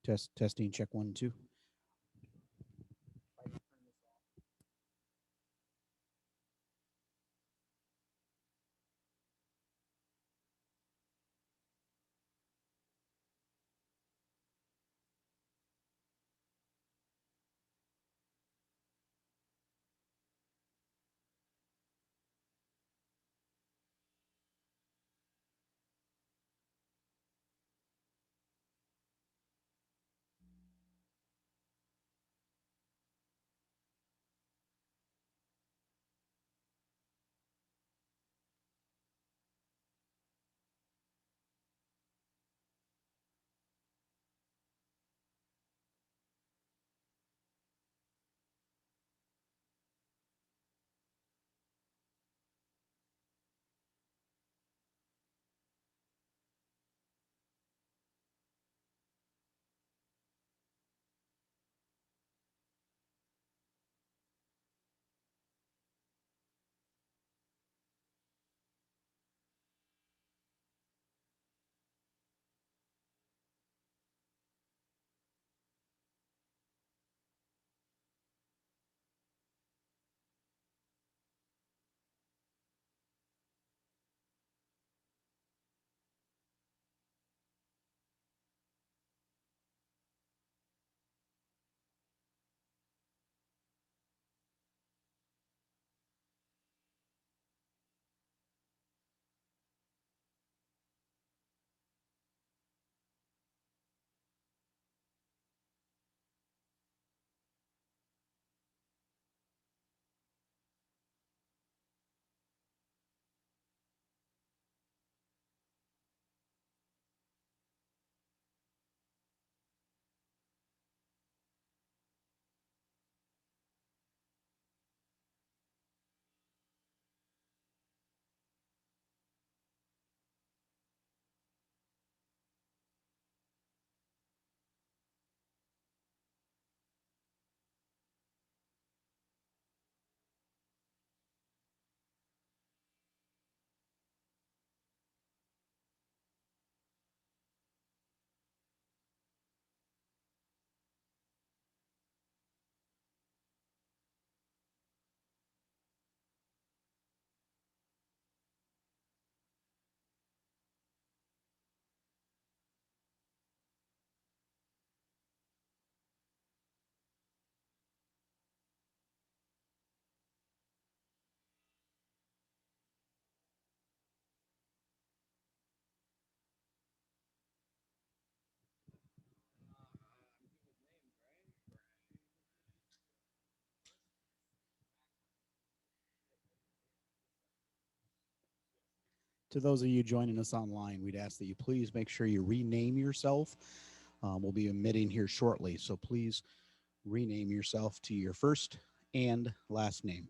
Testing, check 1 2. To those of you joining us online, we'd ask that you please make sure you rename yourself. We'll be emitting here shortly, so please rename yourself to your first and last name.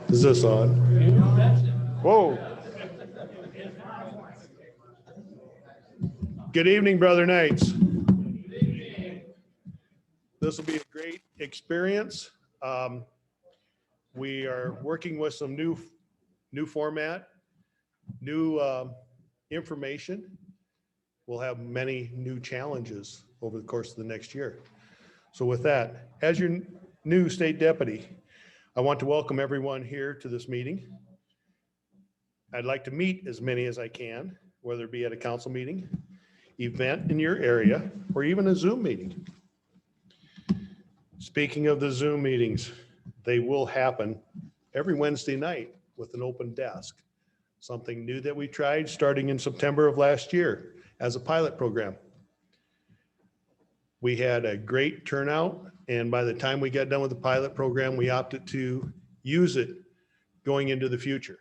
Is this on? Whoa. Good evening, Brother Knights. This will be a great experience. We are working with some new format, new information. We'll have many new challenges over the course of the next year. So with that, as your new state deputy, I want to welcome everyone here to this meeting. I'd like to meet as many as I can, whether it be at a council meeting, event in your area, or even a Zoom meeting. Speaking of the Zoom meetings, they will happen every Wednesday night with an open desk. Something new that we tried starting in September of last year as a pilot program. We had a great turnout, and by the time we got done with the pilot program, we opted to use it going into the future.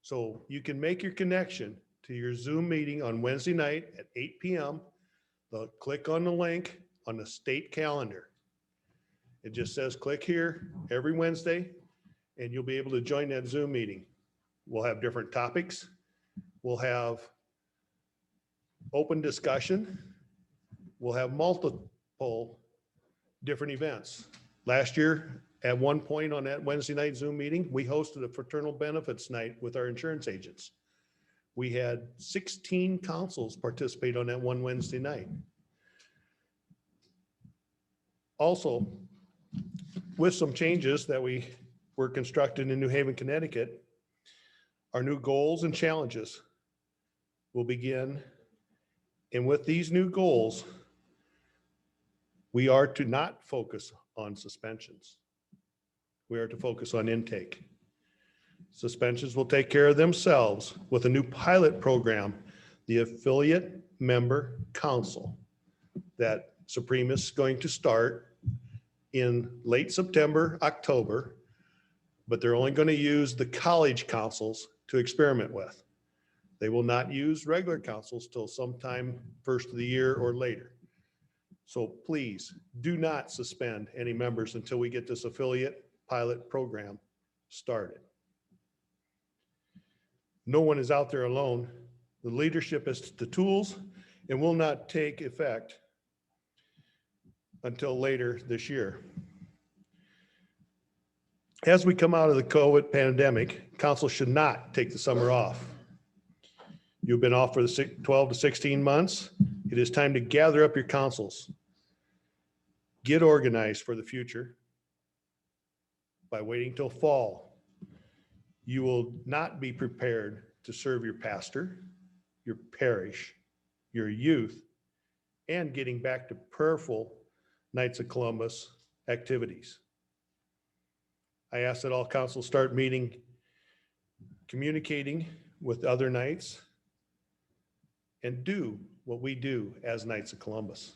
So you can make your connection to your Zoom meeting on Wednesday night at 8 p.m. Click on the link on the state calendar. It just says click here every Wednesday, and you'll be able to join that Zoom meeting. We'll have different topics. We'll have open discussion. We'll have multiple different events. Last year, at one point on that Wednesday night Zoom meeting, we hosted a fraternal benefits night with our insurance agents. We had 16 councils participate on that one Wednesday night. Also, with some changes that we were constructed in New Haven, Connecticut, our new goals and challenges will begin. And with these new goals, we are to not focus on suspensions. We are to focus on intake. Suspensions will take care of themselves with a new pilot program, the Affiliate Member Council, that Supreme is going to start in late September, October, but they're only going to use the college councils to experiment with. They will not use regular councils till sometime first of the year or later. So please do not suspend any members until we get this affiliate pilot program started. No one is out there alone. The leadership is the tools and will not take effect until later this year. As we come out of the COVID pandemic, council should not take the summer off. You've been off for the 12 to 16 months. It is time to gather up your councils. Get organized for the future. By waiting till fall, you will not be prepared to serve your pastor, your parish, your youth, and getting back to prayerful Knights of Columbus activities. I ask that all councils start meeting, communicating with other Knights, and do what we do as Knights of Columbus.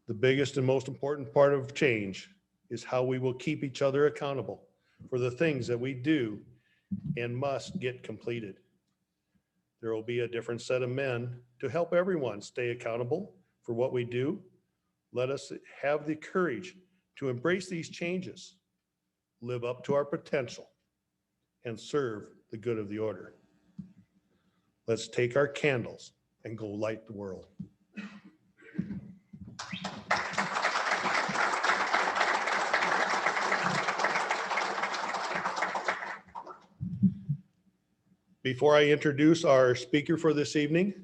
The biggest and most important part of change is how we will keep each other accountable for the things that we do and must get completed. There will be a different set of men to help everyone stay accountable for what we do. Let us have the courage to embrace these changes, live up to our potential, and serve the good of the order. Let's take our candles and go light the world. Before I introduce our speaker for this evening,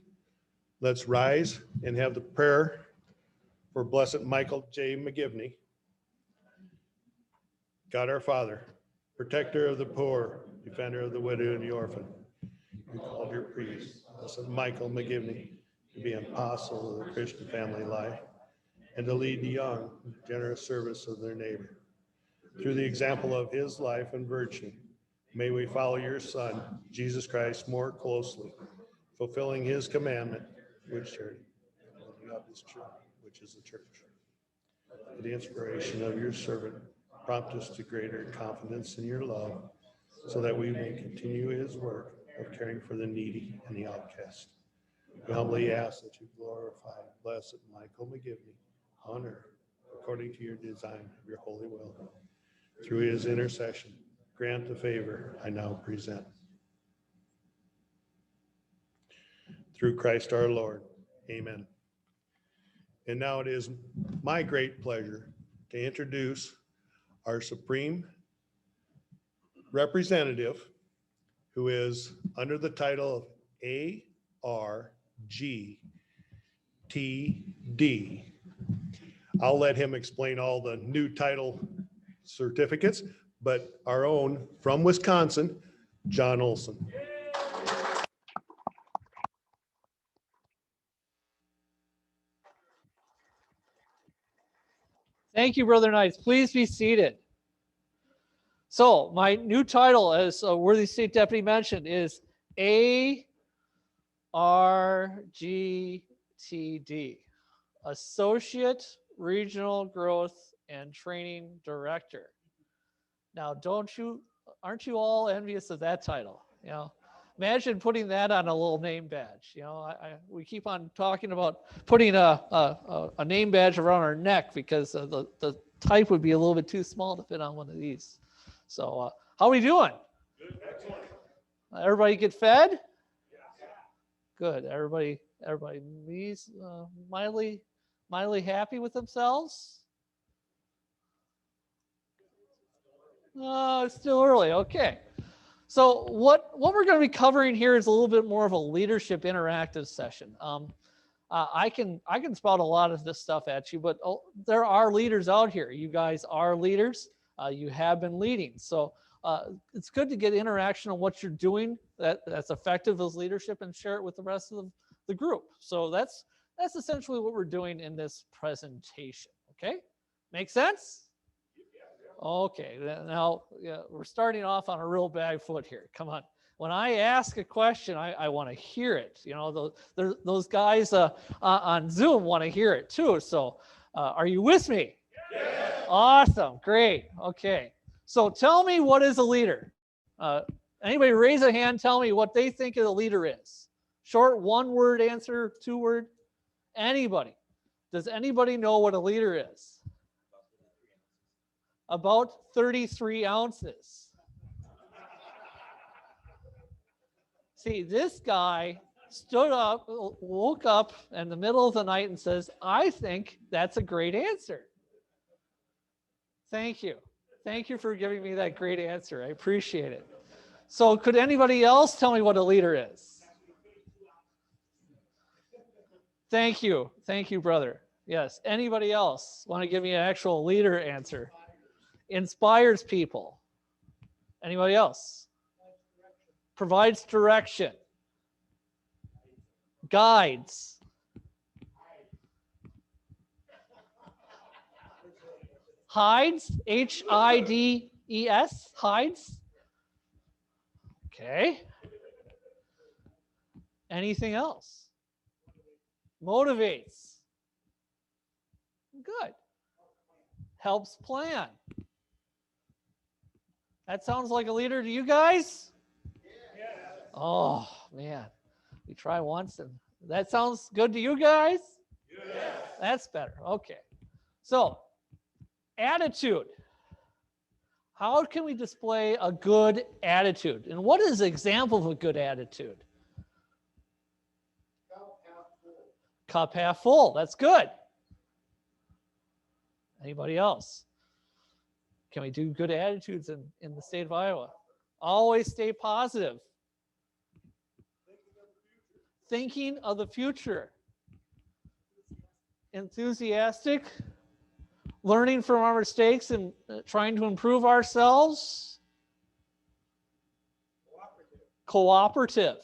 let's rise and have the prayer for Blessed Michael J. McGivney. God our Father, protector of the poor, defender of the widow and the orphan, you called your priest, Blessed Michael McGivney, to be an apostle of the Christian family life and to lead the young in the generous service of their neighbor. Through the example of his life and virtue, may we follow your Son, Jesus Christ, more closely, fulfilling his commandment, which is the church. With the inspiration of your servant, prompt us to greater confidence in your love, so that we may continue his work of caring for the needy and the outcast. We humbly ask that you glorify Blessed Michael McGivney on earth, according to your design of your holy will. through his intercession, grant the favor I now present. Through Christ our Lord. Amen. And now it is my great pleasure to introduce our Supreme Representative, who is under the title of ARGTD. I'll let him explain all the new title certificates, but our own from Wisconsin, John Olson. Thank you, Brother Knights. Please be seated. So my new title, as a worthy state deputy mentioned, is ARGTD, Associate Regional Growth and Training Director. Now, aren't you all envious of that title? You know, imagine putting that on a little name badge. You know, we keep on talking about putting a name badge around our neck because the type would be a little bit too small to fit on one of these. So how are we doing? Good, excellent. Everybody get fed? Good. Everybody mildly happy with themselves? Oh, it's still early. Okay. So what we're going to be covering here is a little bit more of a leadership interactive session. I can spout a lot of this stuff at you, but there are leaders out here. You guys are leaders. You have been leading. So it's good to get interaction on what you're doing that's effective as leadership and share it with the rest of the group. So that's essentially what we're doing in this presentation. Okay, make sense? Okay, now we're starting off on a real bad foot here. Come on. When I ask a question, I want to hear it. You know, those guys on Zoom want to hear it too. So are you with me? Yes. Awesome. Great. Okay. So tell me, what is a leader? Anybody raise a hand, tell me what they think a leader is. Short, one-word answer, two-word. Anybody? Does anybody know what a leader is? About 33 ounces. See, this guy stood up, woke up in the middle of the night and says, I think that's a great answer. Thank you. Thank you for giving me that great answer. I appreciate it. So could anybody else tell me what a leader is? Thank you. Thank you, brother. Yes. Anybody else want to give me an actual leader answer? Inspires people. Anybody else? Provides direction. Guides. Hides. Hides. Hides. Okay. Anything else? Motivates. Good. Helps plan. That sounds like a leader to you guys? Yeah. Oh, man. We try once and that sounds good to you guys? Yes. That's better. Okay. So, attitude. How can we display a good attitude? And what is an example of a good attitude? Cup half full. That's good. Anybody else? Can we do good attitudes in the state of Iowa? Always stay positive. Thinking of the future. Enthusiastic. Learning from our mistakes and trying to improve ourselves. Cooperative.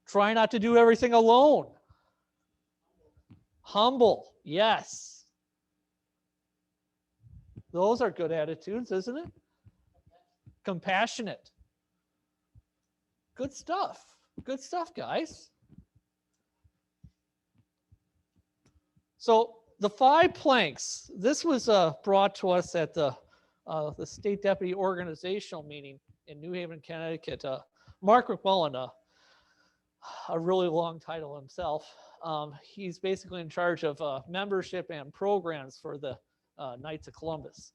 Try not to do everything alone. Humble. Yes. Those are good attitudes, isn't it? Compassionate. Good stuff. Good stuff, guys. So the 5 planks, this was brought to us at the state deputy organizational meeting in New Haven, Connecticut. Mark McMullen, a really long title himself. He's basically in charge of membership and programs for the Knights of Columbus.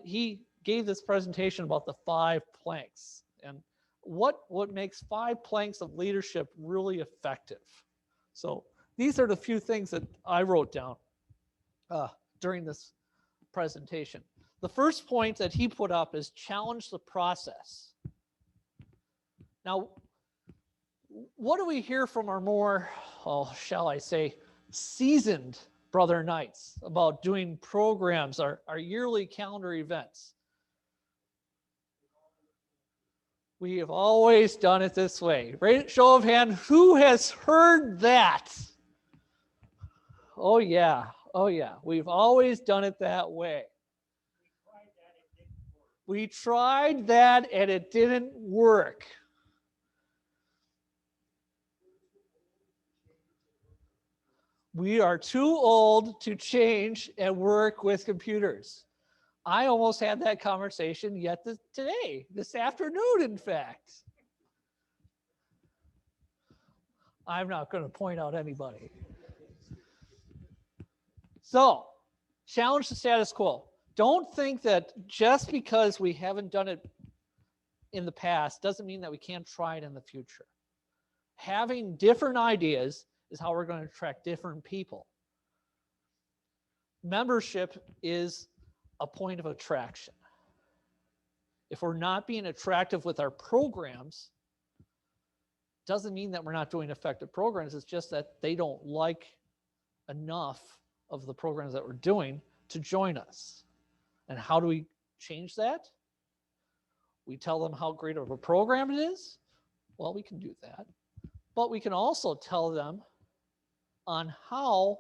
He gave this presentation about the 5 planks and what makes 5 planks of leadership really effective. So these are the few things that I wrote down during this presentation. The first point that he put up is challenge the process. Now, what do we hear from our more, shall I say, seasoned Brother Knights about doing programs, our yearly calendar events? We have always done it this way. Right? Show of hand, who has heard that? Oh yeah, oh yeah. We've always done it that way. We tried that and it didn't work. We are too old to change and work with computers. I almost had that conversation yet today, this afternoon, in fact. I'm not going to point out anybody. So, challenge the status quo. Don't think that just because we haven't done it in the past doesn't mean that we can't try it in the future. Having different ideas is how we're going to attract different people. Membership is a point of attraction. If we're not being attractive with our programs, doesn't mean that we're not doing effective programs. It's just that they don't like enough of the programs that we're doing to join us. And how do we change that? We tell them how great of a program it is. Well, we can do that. But we can also tell them on how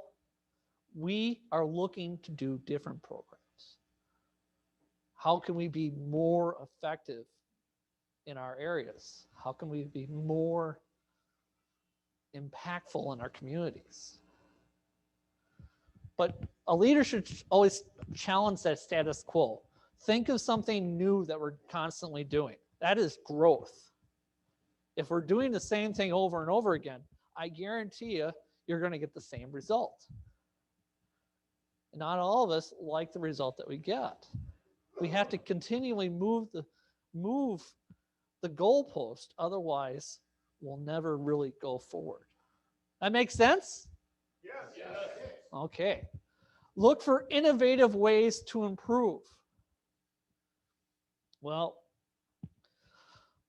we are looking to do different programs. How can we be more effective in our areas? How can we be more impactful in our communities? But a leader should always challenge that status quo. Think of something new that we're constantly doing. That is growth. If we're doing the same thing over and over again, I guarantee you, you're going to get the same result. Not all of us like the result that we get. We have to continually move the goalpost. Otherwise, we'll never really go forward. That makes sense? Yes. Okay. Look for innovative ways to improve. Well,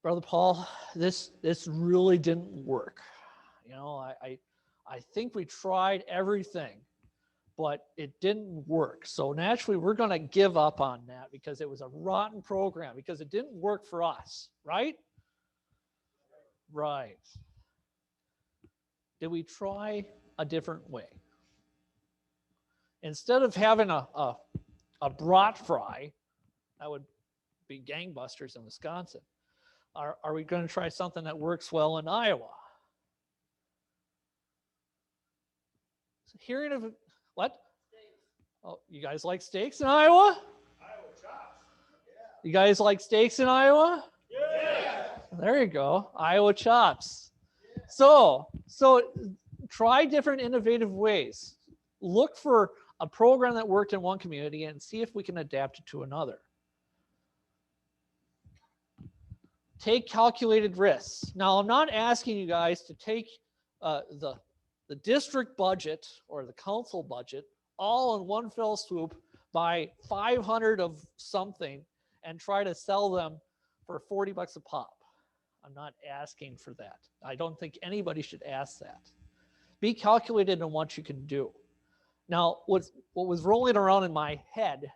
Brother Paul, this really didn't work. You know, I think we tried everything, but it didn't work. So naturally, we're going to give up on that because it was a rotten program, because it didn't work for us, right? Right. Did we try a different way? Instead of having a brat fry, that would be gangbusters in Wisconsin. Are we going to try something that works well in Iowa? Hearing of what? Oh, you guys like steaks in Iowa? Iowa chops. You guys like steaks in Iowa? Yeah. There you go, Iowa chops. So try different innovative ways. Look for a program that worked in one community and see if we can adapt it to another. Take calculated risks. Now, I'm not asking you guys to take the district budget or the council budget all in one fell swoop, buy 500 of something and try to sell them for $40 a pop. I'm not asking for that. I don't think anybody should ask that. Be calculated in what you can do. Now, what was rolling around in my head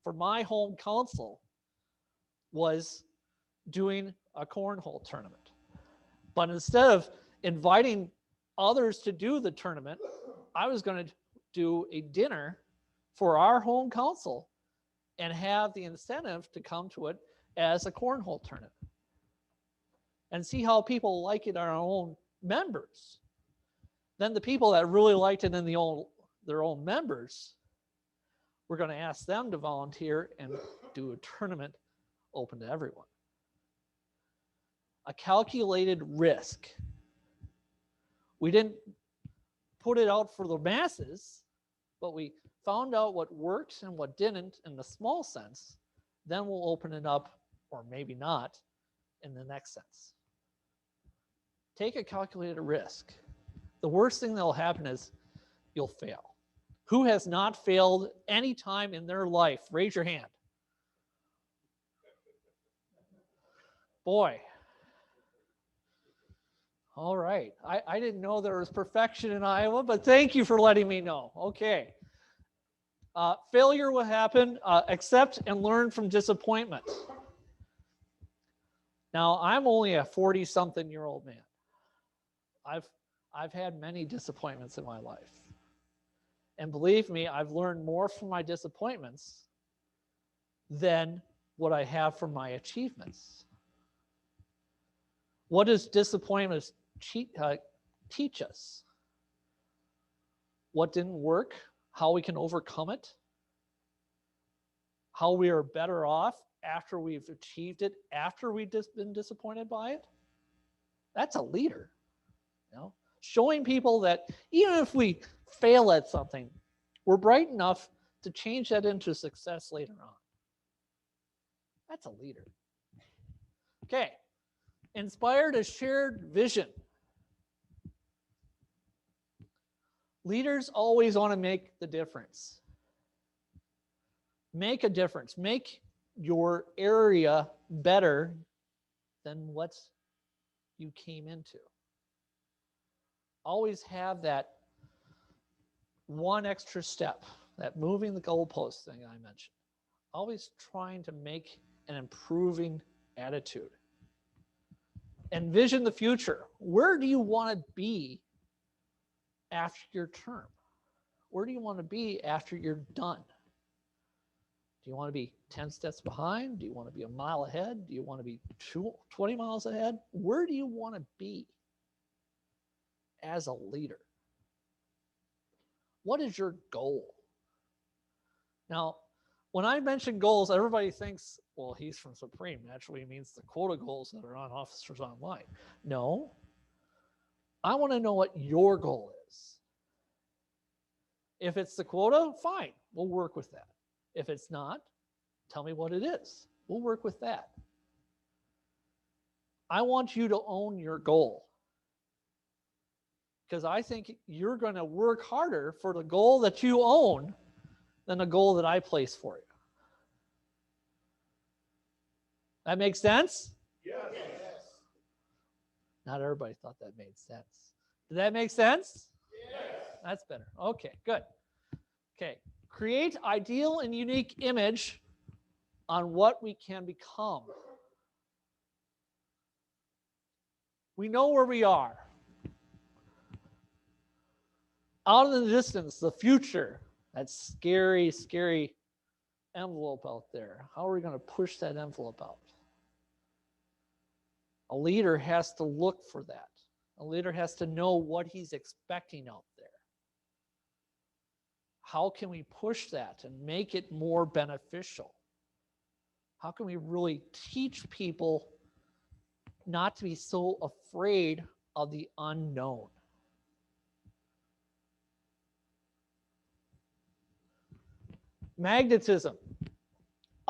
for my home council was doing a cornhole tournament. But instead of inviting others to do the tournament, I was going to do a dinner for our home council and have the incentive to come to it as a cornhole tournament and see how people like it, our own members. Then the people that really liked it in their own members, we're going to ask them to volunteer and do a tournament open to everyone. A calculated risk. We didn't put it out for the masses. but we found out what worked and what didn't in the small sense, then we'll open it up, or maybe not, in the next sense. Take a calculated risk. The worst thing that will happen is you'll fail. Who has not failed any time in their life? Raise your hand. Boy. All right. I didn't know there was perfection in Iowa, but thank you for letting me know. Okay. Failure will happen. Accept and learn from disappointment. Now, I'm only a 40-something-year-old man. I've had many disappointments in my life. And believe me, I've learned more from my disappointments than what I have from my achievements. What does disappointment teach us? What didn't work, how we can overcome it, how we are better off after we've achieved it, after we've been disappointed by it. That's a leader. Showing people that even if we fail at something, we're bright enough to change that into success later on. That's a leader. Okay. Inspired a shared vision. Leaders always want to make the difference. Make a difference. Make your area better than what you came into. Always have that one extra step, that moving the goalpost thing I mentioned. Always trying to make an improving attitude. Envision the future. Where do you want to be after your term? Where do you want to be after you're done? Do you want to be 10 steps behind? Do you want to be a mile ahead? Do you want to be 20 miles ahead? Where do you want to be as a leader? What is your goal? Now, when I mention goals, everybody thinks, well, he's from Supreme. Naturally, it means the quota goals that are on Officers Online. No. I want to know what your goal is. If it's the quota, fine. We'll work with that. If it's not, tell me what it is. We'll work with that. I want you to own your goal, because I think you're going to work harder for the goal that you own than the goal that I place for you. That makes sense? Yes. Not everybody thought that made sense. Did that make sense? Yes. That's better. Okay, good. Okay, create ideal and unique image on what we can become. We know where we are. Out in the distance, the future, that scary, scary envelope out there. How are we going to push that envelope out? A leader has to look for that. A leader has to know what he's expecting out there. How can we push that and make it more beneficial? How can we really teach people not to be so afraid of the unknown? Magnetism.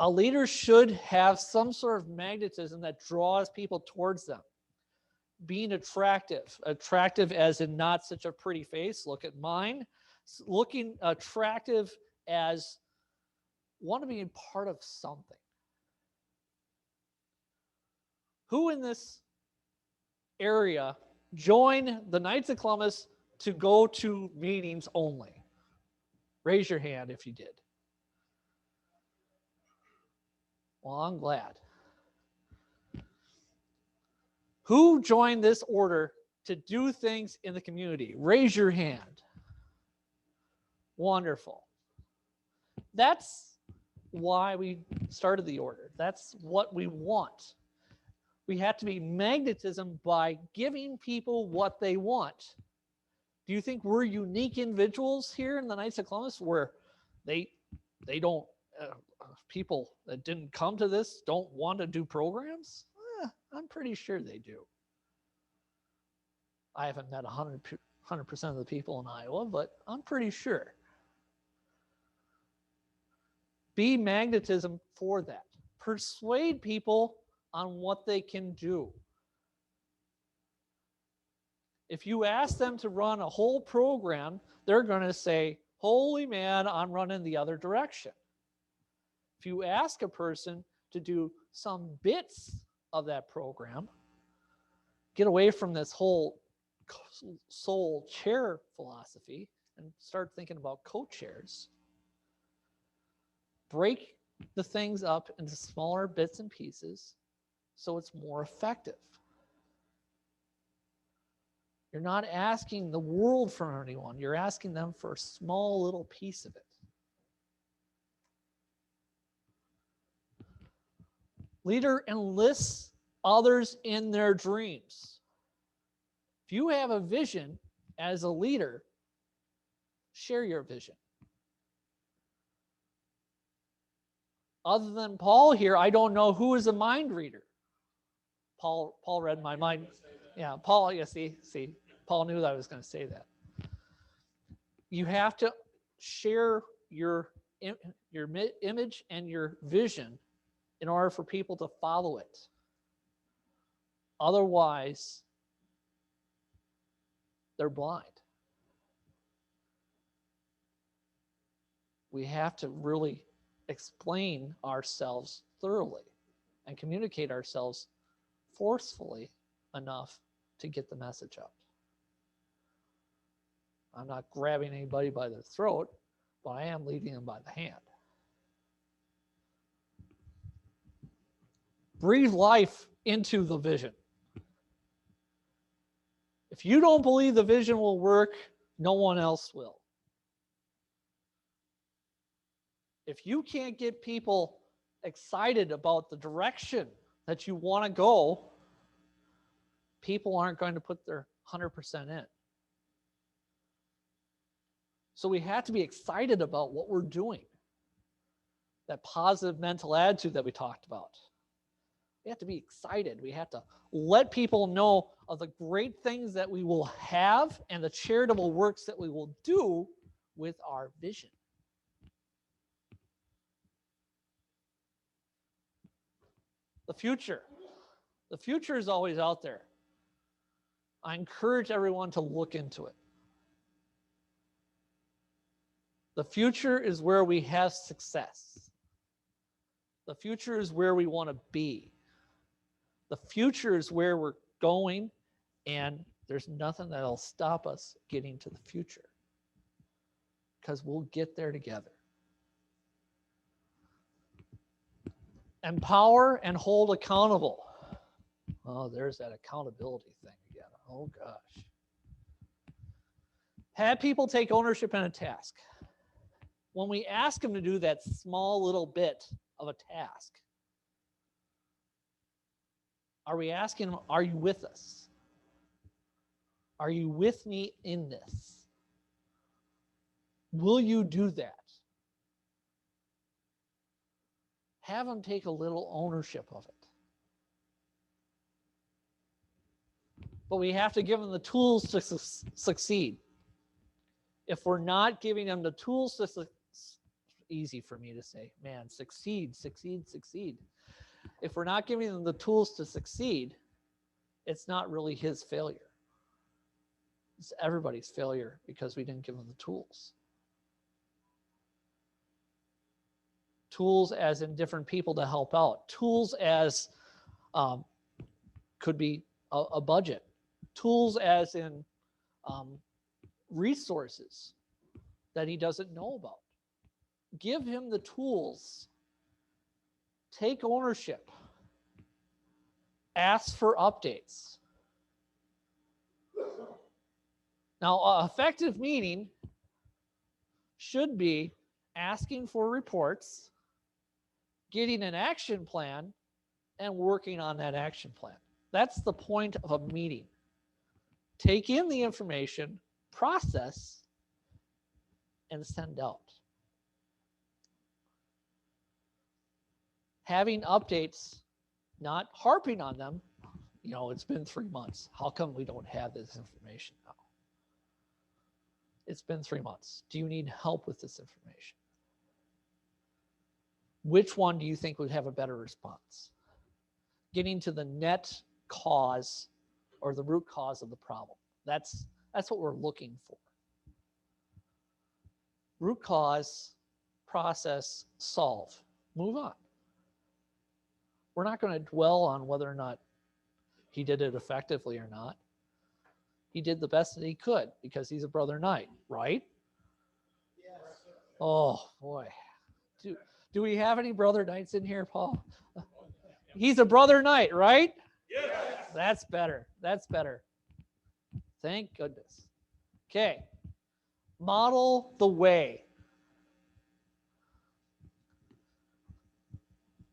A leader should have some sort of magnetism that draws people towards them. Being attractive. Attractive as in not such a pretty face. Look at mine. Looking attractive as want to be part of something. Who in this area joined the Knights of Columbus to go to meetings only? Raise your hand if you did. Well, I'm glad. Who joined this order to do things in the community? Raise your hand. Wonderful. That's why we started the order. That's what we want. We have to be magnetism by giving people what they want. Do you think we're unique individuals here in the Knights of Columbus where they don't, people that didn't come to this don't want to do programs? I'm pretty sure they do. I haven't met 100% of the people in Iowa, but I'm pretty sure. Be magnetism for that. Persuade people on what they can do. If you ask them to run a whole program, they're going to say, holy man, I'm running the other direction. If you ask a person to do some bits of that program, get away from this whole sole chair philosophy and start thinking about co-chairs, break the things up into smaller bits and pieces so it's more effective. You're not asking the world for anyone. You're asking them for a small little piece of it. Leader enlists others in their dreams. If you have a vision as a leader, share your vision. Other than Paul here, I don't know who is a mind reader. Paul read my mind. Yeah, Paul, yeah, see, Paul knew that I was going to say that. You have to share your image and your vision in order for people to follow it. Otherwise, they're blind. We have to really explain ourselves thoroughly and communicate ourselves forcefully enough to get the message out. I'm not grabbing anybody by the throat, but I am leading them by the hand. Breathe life into the vision. If you don't believe the vision will work, no one else will. If you can't get people excited about the direction that you want to go, people aren't going to put their 100% in. So we have to be excited about what we're doing. That positive mental attitude that we talked about. We have to be excited. We have to let people know of the great things that we will have and the charitable works that we will do with our vision. The future. The future is always out there. I encourage everyone to look into it. The future is where we have success. The future is where we want to be. The future is where we're going, and there's nothing that'll stop us getting to the future because we'll get there together. Empower and hold accountable. Oh, there's that accountability thing again. Oh, gosh. Have people take ownership in a task. When we ask them to do that small little bit of a task, are we asking them, are you with us? Are you with me in this? Will you do that? Have them take a little ownership of it. But we have to give them the tools to succeed. If we're not giving them the tools to easy for me to say, man, succeed. If we're not giving them the tools to succeed, it's not really his failure. It's everybody's failure because we didn't give them the tools. Tools as in different people to help out. Tools as could be a budget. Tools as in resources that he doesn't know about. Give him the tools. Take ownership. Ask for updates. Now, effective meeting should be asking for reports, getting an action plan, and working on that action plan. That's the point of a meeting. Take in the information, process, and send out. Having updates, not harping on them. You know, it's been 3 months. How come we don't have this information now? It's been 3 months. Do you need help with this information? which one do you think would have a better response? Getting to the net cause or the root cause of the problem. That's what we're looking for. Root cause, process, solve. Move on. We're not going to dwell on whether or not he did it effectively or not. He did the best that he could because he's a brother knight, right? Yes. Oh, boy. Do we have any brother knights in here, Paul? He's a brother knight, right? Yes. That's better. That's better. Thank goodness. Okay. Model the way.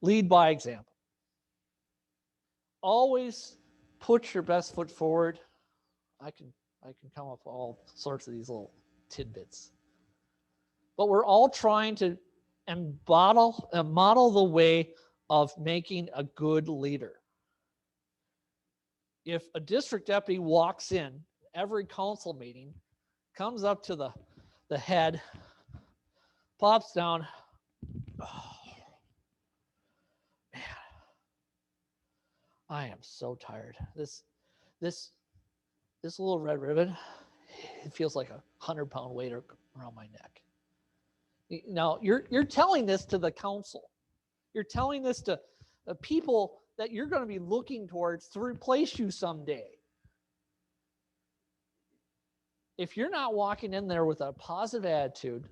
Lead by example. Always put your best foot forward. I can come up with all sorts of these little tidbits. But we're all trying to model the way of making a good leader. If a district deputy walks in every council meeting, comes up to the head, plops down, oh, man, I am so tired. This little red ribbon, it feels like 100-pound weight around my neck. Now, you're telling this to the council. You're telling this to the people that you're going to be looking towards to replace you someday. If you're not walking in there with a positive attitude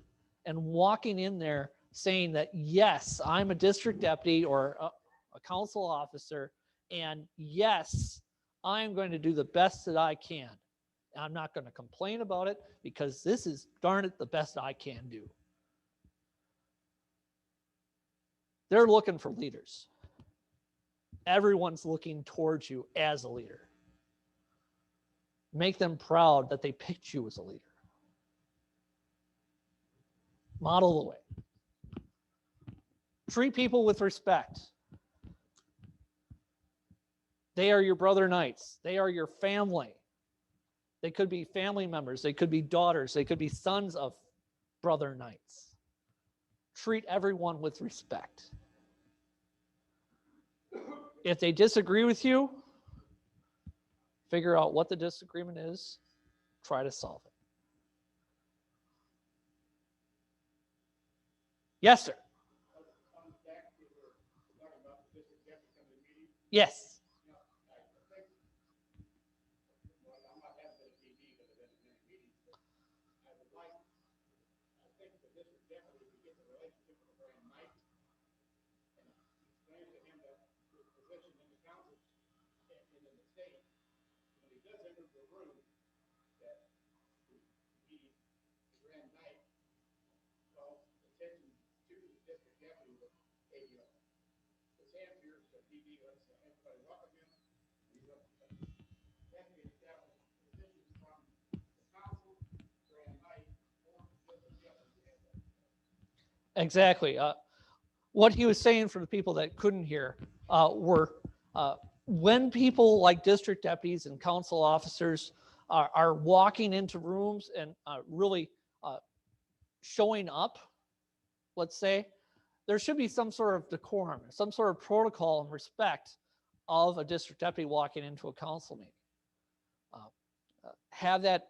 and walking in there saying that, yes, I'm a district deputy or a council officer, and yes, I'm going to do the best that I can. I'm not going to complain about it because this is, darn it, the best I can do. They're looking for leaders. Everyone's looking towards you as a leader. Make them proud that they picked you as a leader. Model the way. Treat people with respect. They are your brother knights. They are your family. They could be family members. They could be daughters. They could be sons of brother knights. Treat everyone with respect. If they disagree with you, figure out what the disagreement is, try to solve it. Yes, sir. Yes. Exactly. What he was saying for the people that couldn't hear were when people like district deputies and council officers are walking into rooms and really showing up, let's say, there should be some sort of decorum, some sort of protocol and respect of a district deputy walking into a council meeting. Have that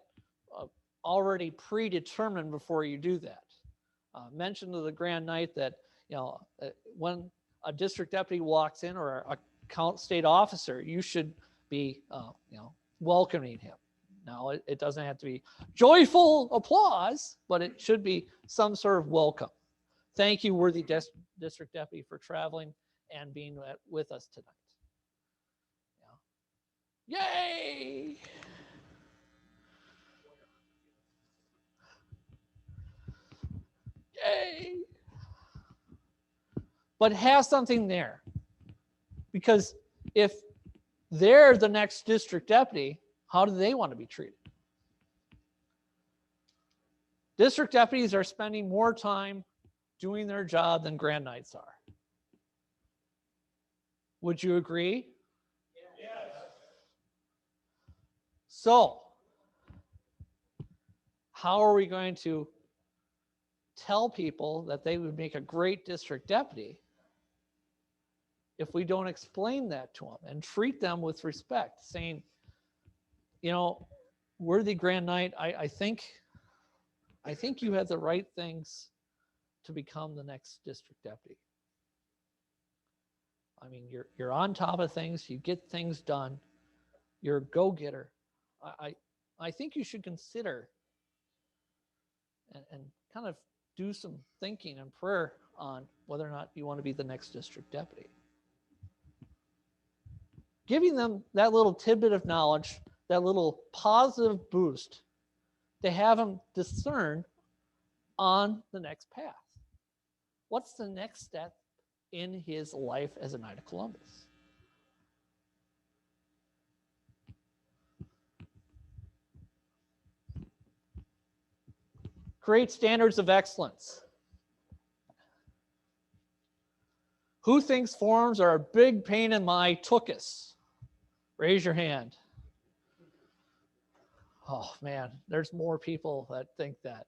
already predetermined before you do that. Mention to the Grand Knight that when a district deputy walks in or a state officer, you should be welcoming him. Now, it doesn't have to be joyful applause, but it should be some sort of welcome. Thank you, worthy district deputy, for traveling and being with us tonight. Yay! Yay! But have something there. Because if they're the next district deputy, how do they want to be treated? District deputies are spending more time doing their job than Grand Knights are. Would you agree? Yes. So, how are we going to tell people that they would make a great district deputy if we don't explain that to them and treat them with respect, saying, you know, worthy Grand Knight, I think you have the right things to become the next district deputy. I mean, you're on top of things, you get things done, you're a go-getter. I think you should consider and kind of do some thinking and prayer on whether or not you want to be the next district deputy. Giving them that little tidbit of knowledge, that little positive boost to have them discern on the next path. What's the next step in his life as a Knight of Columbus? Create standards of excellence. Who thinks forms are a big pain in my tuchus? Raise your hand. Oh man, there's more people that think that.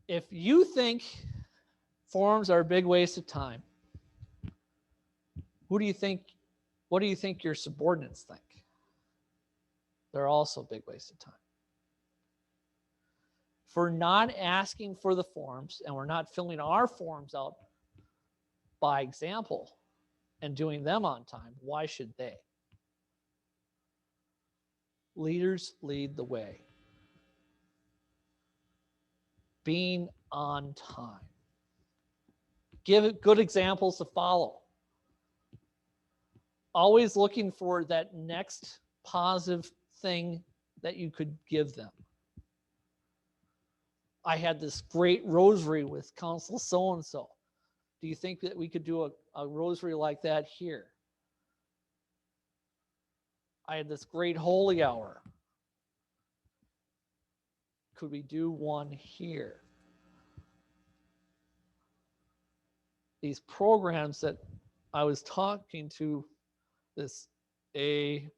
If you think forms are a big waste of time, what do you think your subordinates think? They're also a big waste of time. If we're not asking for the forms and we're not filling our forms out by example and doing them on time, why should they? Leaders lead the way. Being on time. Give good examples to follow. Always looking for that next positive thing that you could give them. I had this great rosary with Council so-and-so. Do you think that we could do a rosary like that here? I had this great holy hour. Could we do one here? These programs that I was talking to, this ARGTD,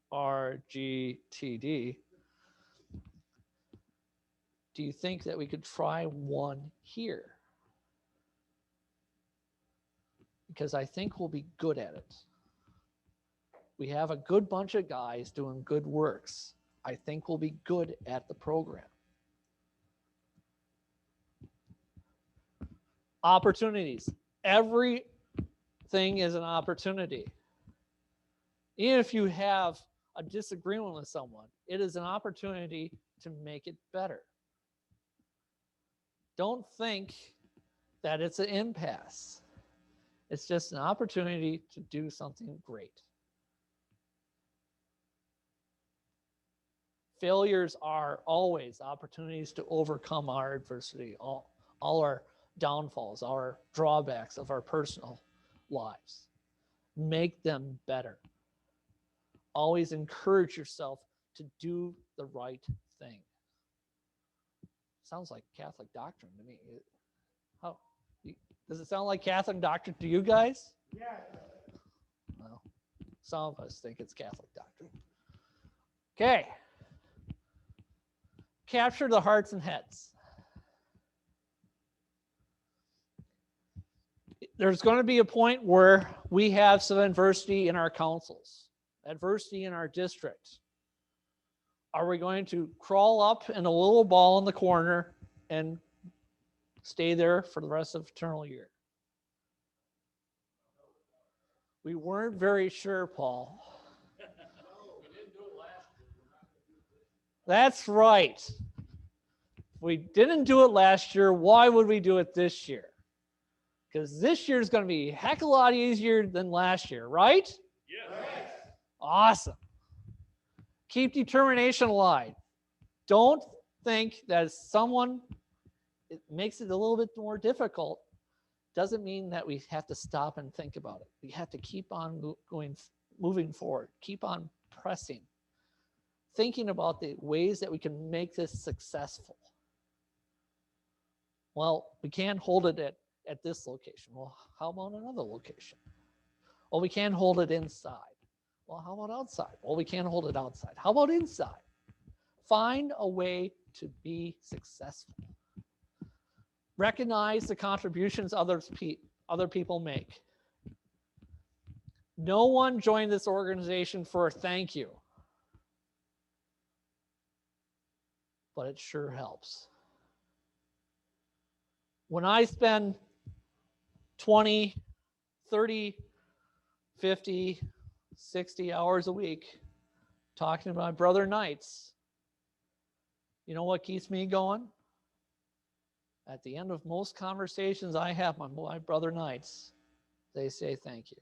do you think that we could try one here? Because I think we'll be good at it. We have a good bunch of guys doing good works. I think we'll be good at the program. Opportunities. Everything is an opportunity. Even if you have a disagreement with someone, it is an opportunity to make it better. Don't think that it's an impasse. It's just an opportunity to do something great. Failures are always opportunities to overcome our adversity, all our downfalls, our drawbacks of our personal lives. Make them better. Always encourage yourself to do the right thing. Sounds like Catholic doctrine to me. How does it sound like Catholic doctrine to you guys? Yeah. Well, some of us think it's Catholic doctrine. Okay. Capture the hearts and heads. There's going to be a point where we have some adversity in our councils, adversity in our district. Are we going to crawl up in a little ball in the corner and stay there for the rest of eternal year? We weren't very sure, Paul. That's right. If we didn't do it last year, why would we do it this year? Because this year is going to be a heck of a lot easier than last year, right? Yes. Awesome. Keep determination alive. Don't think that someone it makes it a little bit more difficult. Doesn't mean that we have to stop and think about it. We have to keep on moving forward. Keep on pressing. Thinking about the ways that we can make this successful. Well, we can't hold it at this location. Well, how about another location? Well, we can't hold it inside. Well, how about outside? Well, we can't hold it outside. How about inside? Find a way to be successful. Recognize the contributions other people make. No one joined this organization for a thank you, but it sure helps. When I spend 20, 30, 50, 60 hours a week talking to my brother knights, you know what keeps me going? At the end of most conversations I have with my brother knights, they say thank you.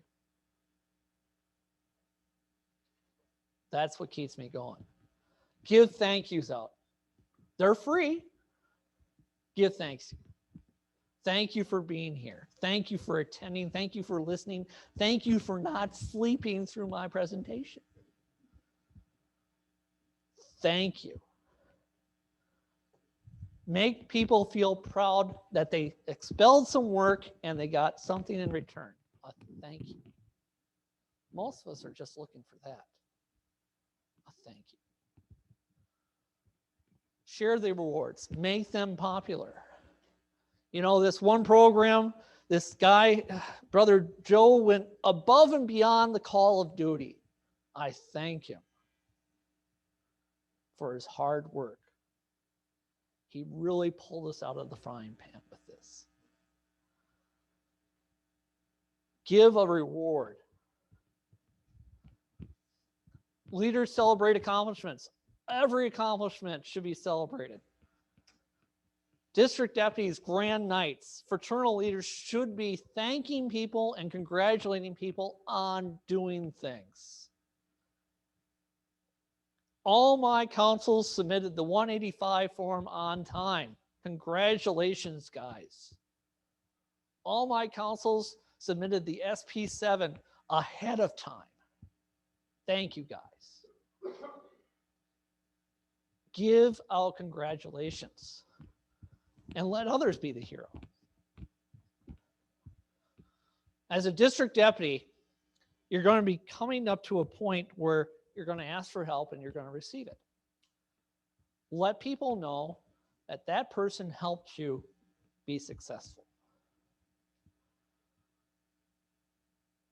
That's what keeps me going. Give thank yous out. They're free. Give thanks. Thank you for being here. Thank you for attending. Thank you for listening. Thank you for not sleeping through my presentation. Thank you. Make people feel proud that they expelled some work and they got something in return. A thank you. Most of us are just looking for that. A thank you. Share the rewards. Make them popular. You know, this one program, this guy, Brother Joe, went above and beyond the call of duty. I thank him for his hard work. He really pulled us out of the frying pan with this. Give a reward. Leaders celebrate accomplishments. Every accomplishment should be celebrated. District deputies, grand knights, fraternal leaders should be thanking people and congratulating people on doing things. All my councils submitted the 185 form on time. Congratulations, guys. All my councils submitted the SP7 ahead of time. Thank you, guys. Give out congratulations and let others be the hero. As a district deputy, you're going to be coming up to a point where you're going to ask for help and you're going to receive it. Let people know that that person helped you be successful.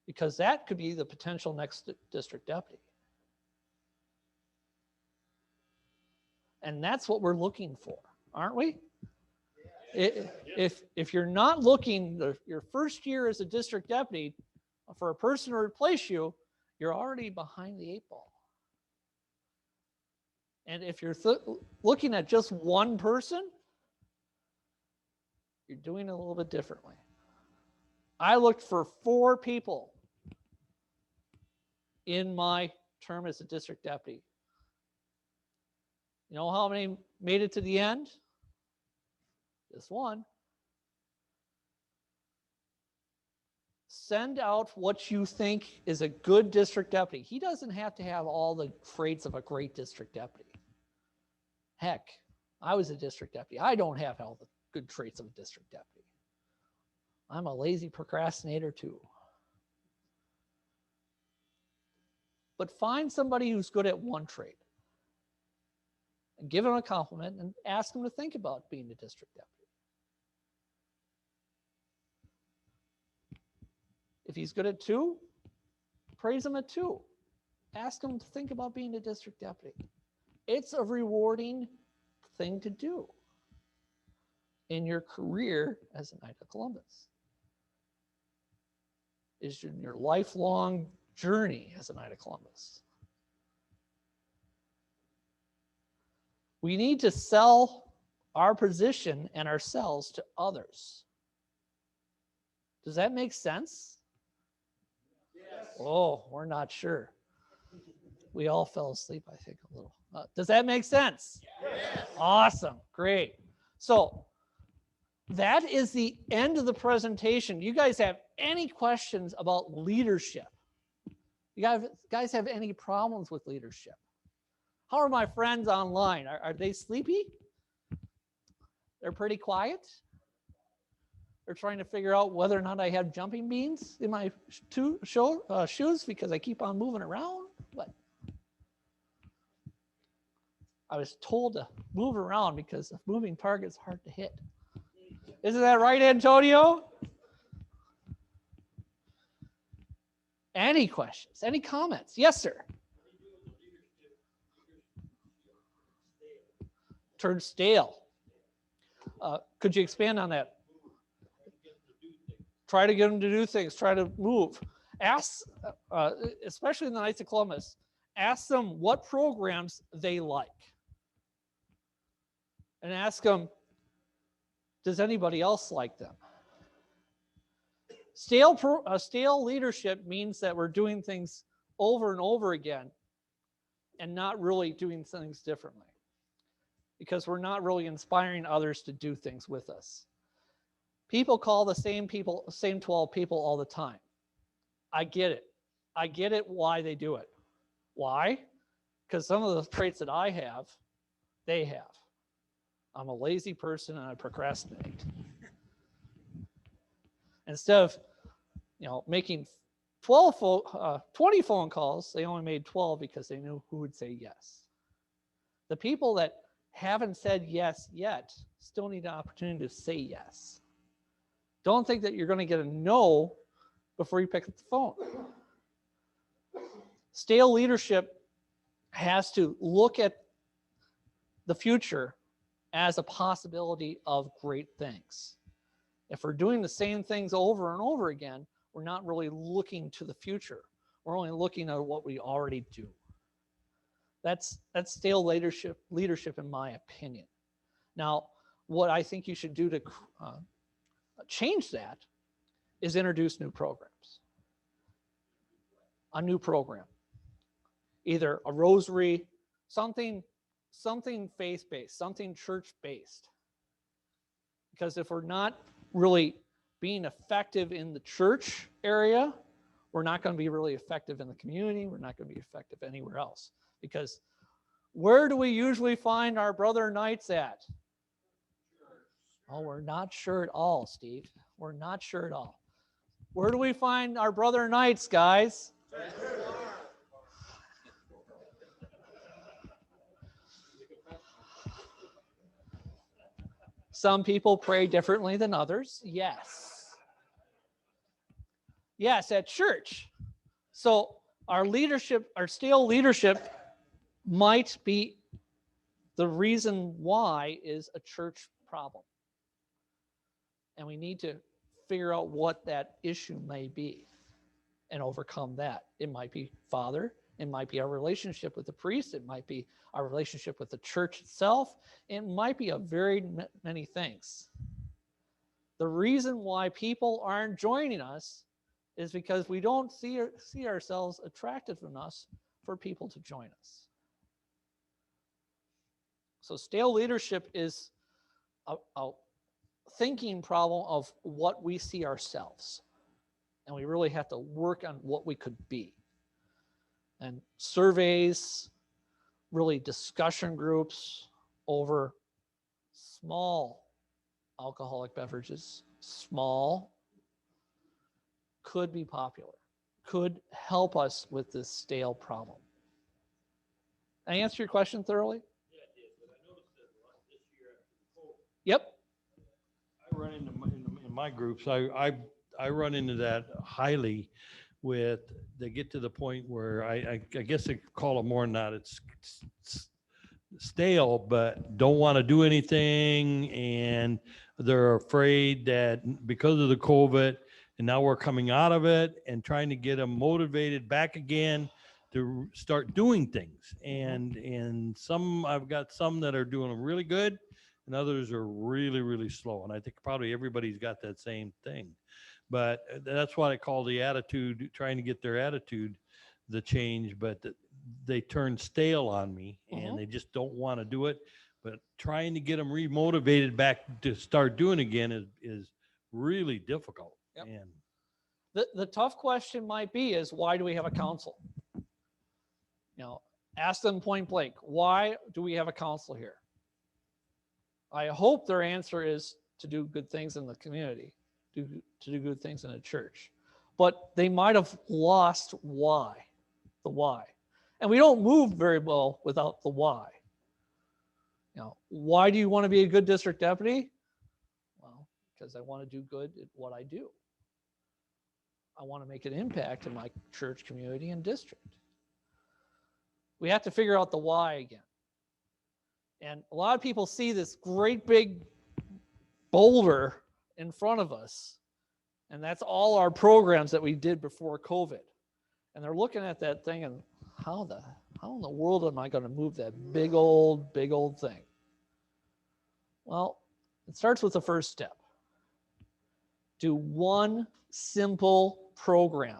Because that could be the potential next district deputy. And that's what we're looking for, aren't we? If you're not looking your first year as a district deputy for a person to replace you, you're already behind the 8 ball. And if you're looking at just one person, you're doing it a little bit differently. I looked for 4 people in my term as a district deputy. You know how many made it to the end? Just one. Send out what you think is a good district deputy. He doesn't have to have all the traits of a great district deputy. Heck, I was a district deputy. I don't have all the good traits of a district deputy. I'm a lazy procrastinator too. But find somebody who's good at one trait and give him a compliment and ask him to think about being a district deputy. If he's good at 2, praise him at 2. Ask him to think about being a district deputy. It's a rewarding thing to do in your career as a Knight of Columbus. Is in your lifelong journey as a Knight of Columbus. We need to sell our position and ourselves to others. Does that make sense? Yes. Oh, we're not sure. We all fell asleep, I think, a little. Does that make sense? Yes. Awesome. Great. So that is the end of the presentation. You guys have any questions about leadership? You guys have any problems with leadership? How are my friends online? Are they sleepy? They're pretty quiet? They're trying to figure out whether or not I have jumping beans in my shoes because I keep on moving around. What? I was told to move around because a moving target's hard to hit. Isn't that right, Antonio? Any questions? Any comments? Yes, sir. Turn stale. Could you expand on that? Try to get them to do things. Try to move. Ask, especially in the Knights of Columbus, ask them what programs they like. And ask them, does anybody else like them? Stale leadership means that we're doing things over and over again and not really doing things differently, because we're not really inspiring others to do things with us. People call the same 12 people all the time. I get it. I get it why they do it. Why? Because some of the traits that I have, they have. I'm a lazy person and I procrastinate. Instead of, making 20 phone calls, they only made 12 because they knew who would say yes. The people that haven't said yes yet still need an opportunity to say yes. Don't think that you're going to get a no before you pick up the phone. Stale leadership has to look at the future as a possibility of great things. If we're doing the same things over and over again, we're not really looking to the future. We're only looking at what we already do. That's stale leadership in my opinion. Now, what I think you should do to change that is introduce new programs. A new program. Either a rosary, something faith-based, something church-based. Because if we're not really being effective in the church area, we're not going to be really effective in the community. We're not going to be effective anywhere else. Because where do we usually find our brother knights at? Oh, we're not sure at all, Steve. We're not sure at all. Where do we find our brother knights, guys? Some people pray differently than others. Yes. Yes, at church. So our leadership, our stale leadership might be the reason why is a church problem. And we need to figure out what that issue may be and overcome that. It might be Father. It might be our relationship with the priest. It might be our relationship with the church itself. It might be a very many things. The reason why people aren't joining us is because we don't see ourselves attractive enough for people to join us. So stale leadership is a thinking problem of what we see ourselves. And we really have to work on what we could be. And surveys, really discussion groups over small alcoholic beverages, small, could be popular, could help us with this stale problem. Did I answer your question thoroughly? Yeah, it did, but I noticed that this year after the COVID, Yep. I run into in my groups, I run into that highly with, they get to the point where I guess they call it more than that. It's stale, but don't want to do anything. And they're afraid that because of the COVID, and now we're coming out of it and trying to get them motivated back again to start doing things. And some, I've got some that are doing them really good and others are really, really slow. And I think probably everybody's got that same thing. But that's what I call the attitude, trying to get their attitude, the change, but they turn stale on me and they just don't want to do it. But trying to get them remotivated back to start doing again is really difficult. Yep. And The tough question might be is, why do we have a council? Ask them point blank, why do we have a council here? I hope their answer is to do good things in the community, to do good things in a church. But they might have lost the why. And we don't move very well without the why. Why do you want to be a good district deputy? Well, because I want to do good at what I do. I want to make an impact in my church, community, and district. We have to figure out the why again. And a lot of people see this great big boulder in front of us, and that's all our programs that we did before COVID. And they're looking at that thing and how in the world am I going to move that big old thing? Well, it starts with the first step. Do one simple program.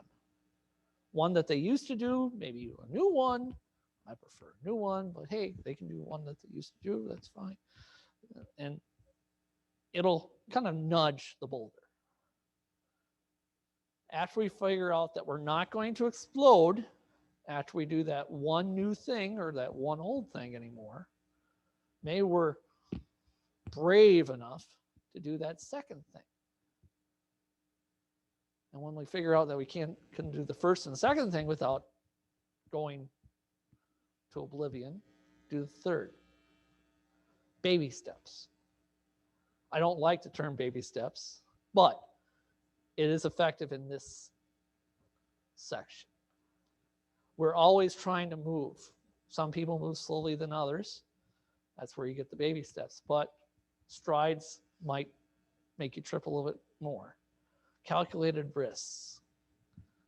One that they used to do, maybe a new one. I prefer a new one, but hey, they can do one that they used to do, that's fine. And it'll kind of nudge the boulder. After we figure out that we're not going to explode, after we do that one new thing or that one old thing anymore, maybe we're brave enough to do that second thing. And when we figure out that we can do the first and second thing without going to oblivion, do the third. Baby steps. I don't like the term baby steps, but it is effective in this section. We're always trying to move. Some people move slowly than others. That's where you get the baby steps, but strides might make you trip a little bit more. Calculated risks.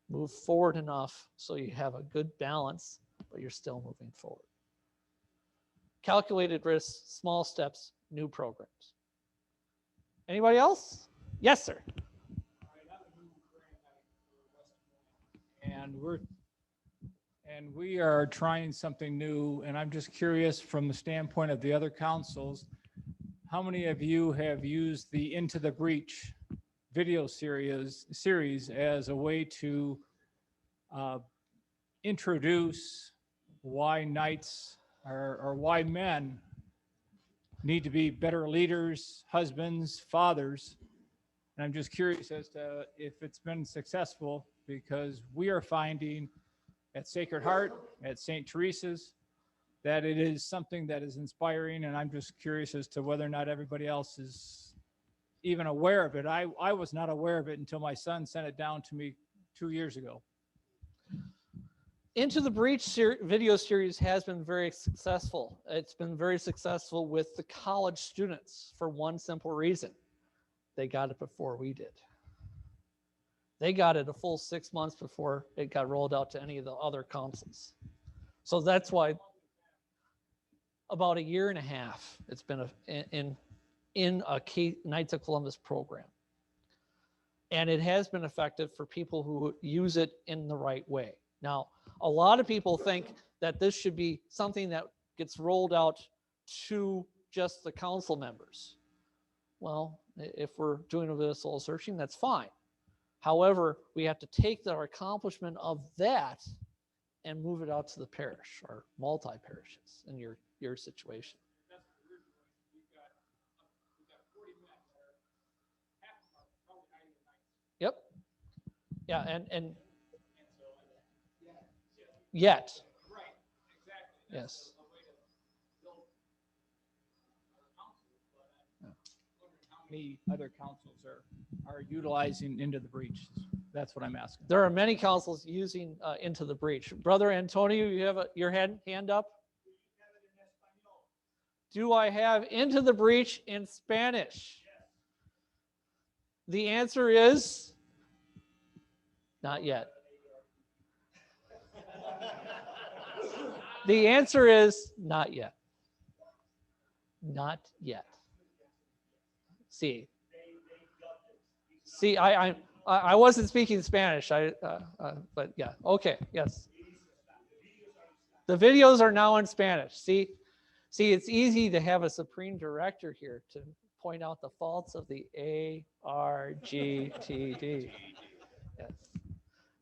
Move forward enough so you have a good balance, but you're still moving forward. Calculated risks, small steps, new programs. Anybody else? Yes, sir. And we are trying something new, and I'm just curious from the standpoint of the other councils, how many of you have used the Into the Breach video series as a way to introduce why knights or why men need to be better leaders, husbands, fathers? And I'm just curious as to if it's been successful, because we are finding at Sacred Heart, at St. Teresa's, that it is something that is inspiring, and I'm just curious as to whether or not everybody else is even aware of it. I was not aware of it until my son sent it down to me 2 years ago. Into the Breach video series has been very successful. It's been very successful with the college students for one simple reason. They got it before we did. They got it a full 6 months before it got rolled out to any of the other councils. So that's why about a year and a half it's been in a Knights of Columbus program. And it has been effective for people who use it in the right way. Now, a lot of people think that this should be something that gets rolled out to just the council members. Well, if we're doing a bit of soul searching, that's fine. However, we have to take our accomplishment of that and move it out to the parish or multi-parishes in your situation. Yep. Yeah, and yet. Right, exactly. Yes. How many other councils are utilizing Into the Breach? That's what I'm asking. There are many councils using Into the Breach. Brother Antonio, you have your hand up? Do I have Into the Breach in Spanish? The answer is not yet. The answer is not yet. Not yet. See, I wasn't speaking Spanish. But yeah, okay, yes. The videos are now in Spanish. See, it's easy to have a supreme director here to point out the faults of the ARGTD. Yes.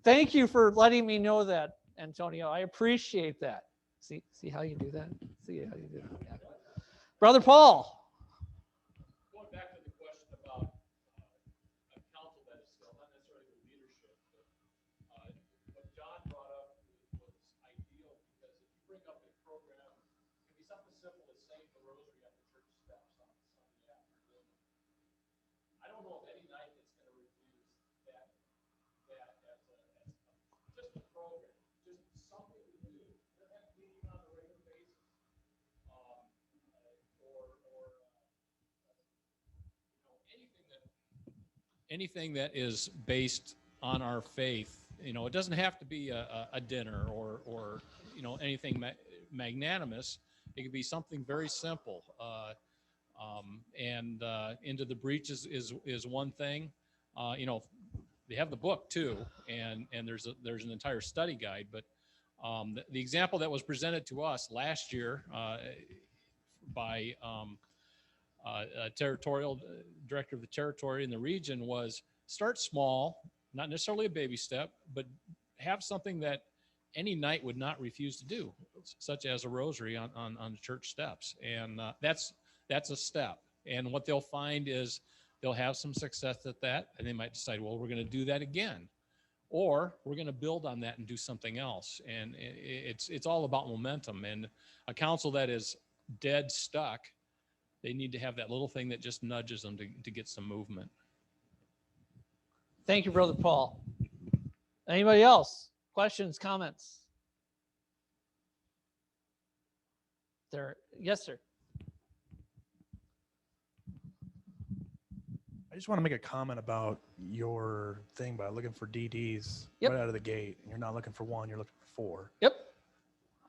Thank you for letting me know that, Antonio. I appreciate that. See how you do that? See how you do that? Yeah. Brother Paul. Going back to the question about a council that is still not necessarily the leadership, but what John brought up was ideal, because if you bring up a program, it can be something simple as saying the rosary anything that is based on our faith, you know, it doesn't have to be a dinner or, you know, anything magnanimous. It could be something very simple. Into the Breach is one thing. You know, they have the book too, and there's an entire study guide. But the example that was presented to us last year by territorial director of the territory in the region was start small, not necessarily a baby step, but have something that any knight would not refuse to do, such as a rosary on the church steps. And that's a step. And what they'll find is they'll have some success at that, and they might decide, well, we're going to do that again, or we're going to build on that and do something else. And it's all about momentum. And a council that is dead stuck, they need to have that little thing that just nudges them to get some movement. Thank you, Brother Paul. Anybody else? Questions, comments? There, yes, sir. I just want to make a comment about your thing by looking for DDs Yep. right out of the gate. And you're not looking for one, you're looking for four. Yep.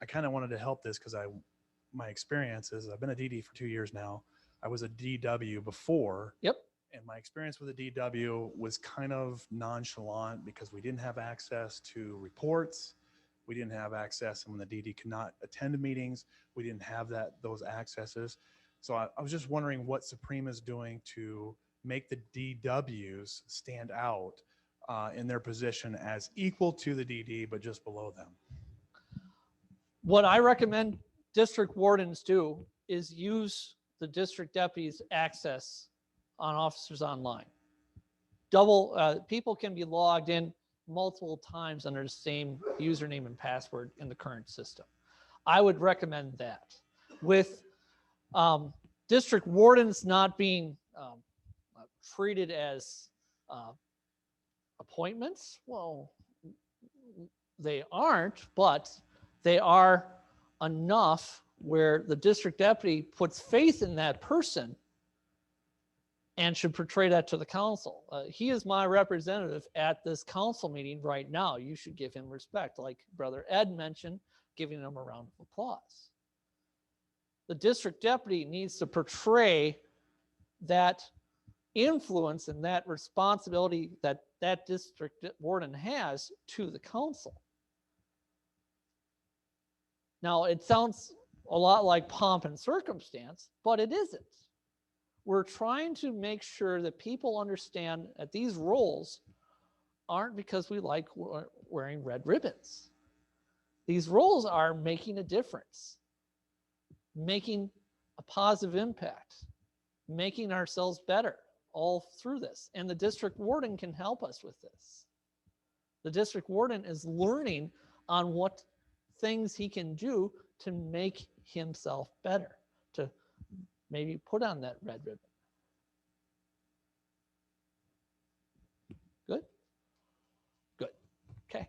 I kind of wanted to help this because my experience is I've been a DD for 2 years now. I was a DW before. Yep. And my experience with the DW was kind of nonchalant because we didn't have access to reports. We didn't have access, and when the DD could not attend meetings, we didn't have those accesses. So I was just wondering what Supreme is doing to make the DWs stand out in their position as equal to the DD, but just below them. What I recommend district wardens do is use the district deputies' access on officers online. People can be logged in multiple times under the same username and password in the current system. I would recommend that. With district wardens not being treated as appointments, well, they aren't, but they are enough where the district deputy puts faith in that person and should portray that to the council. He is my representative at this council meeting right now. You should give him respect. Like Brother Ed mentioned, giving him a round of applause. The district deputy needs to portray that influence and that responsibility that that district warden has to the council. Now, it sounds a lot like pomp and circumstance, but it isn't. We're trying to make sure that people understand that these roles aren't because we like wearing red ribbons. These roles are making a difference, making a positive impact, making ourselves better all through this. And the district warden can help us with this. The district warden is learning on what things he can do to make himself better, to maybe put on that red ribbon. Good? Good. Okay.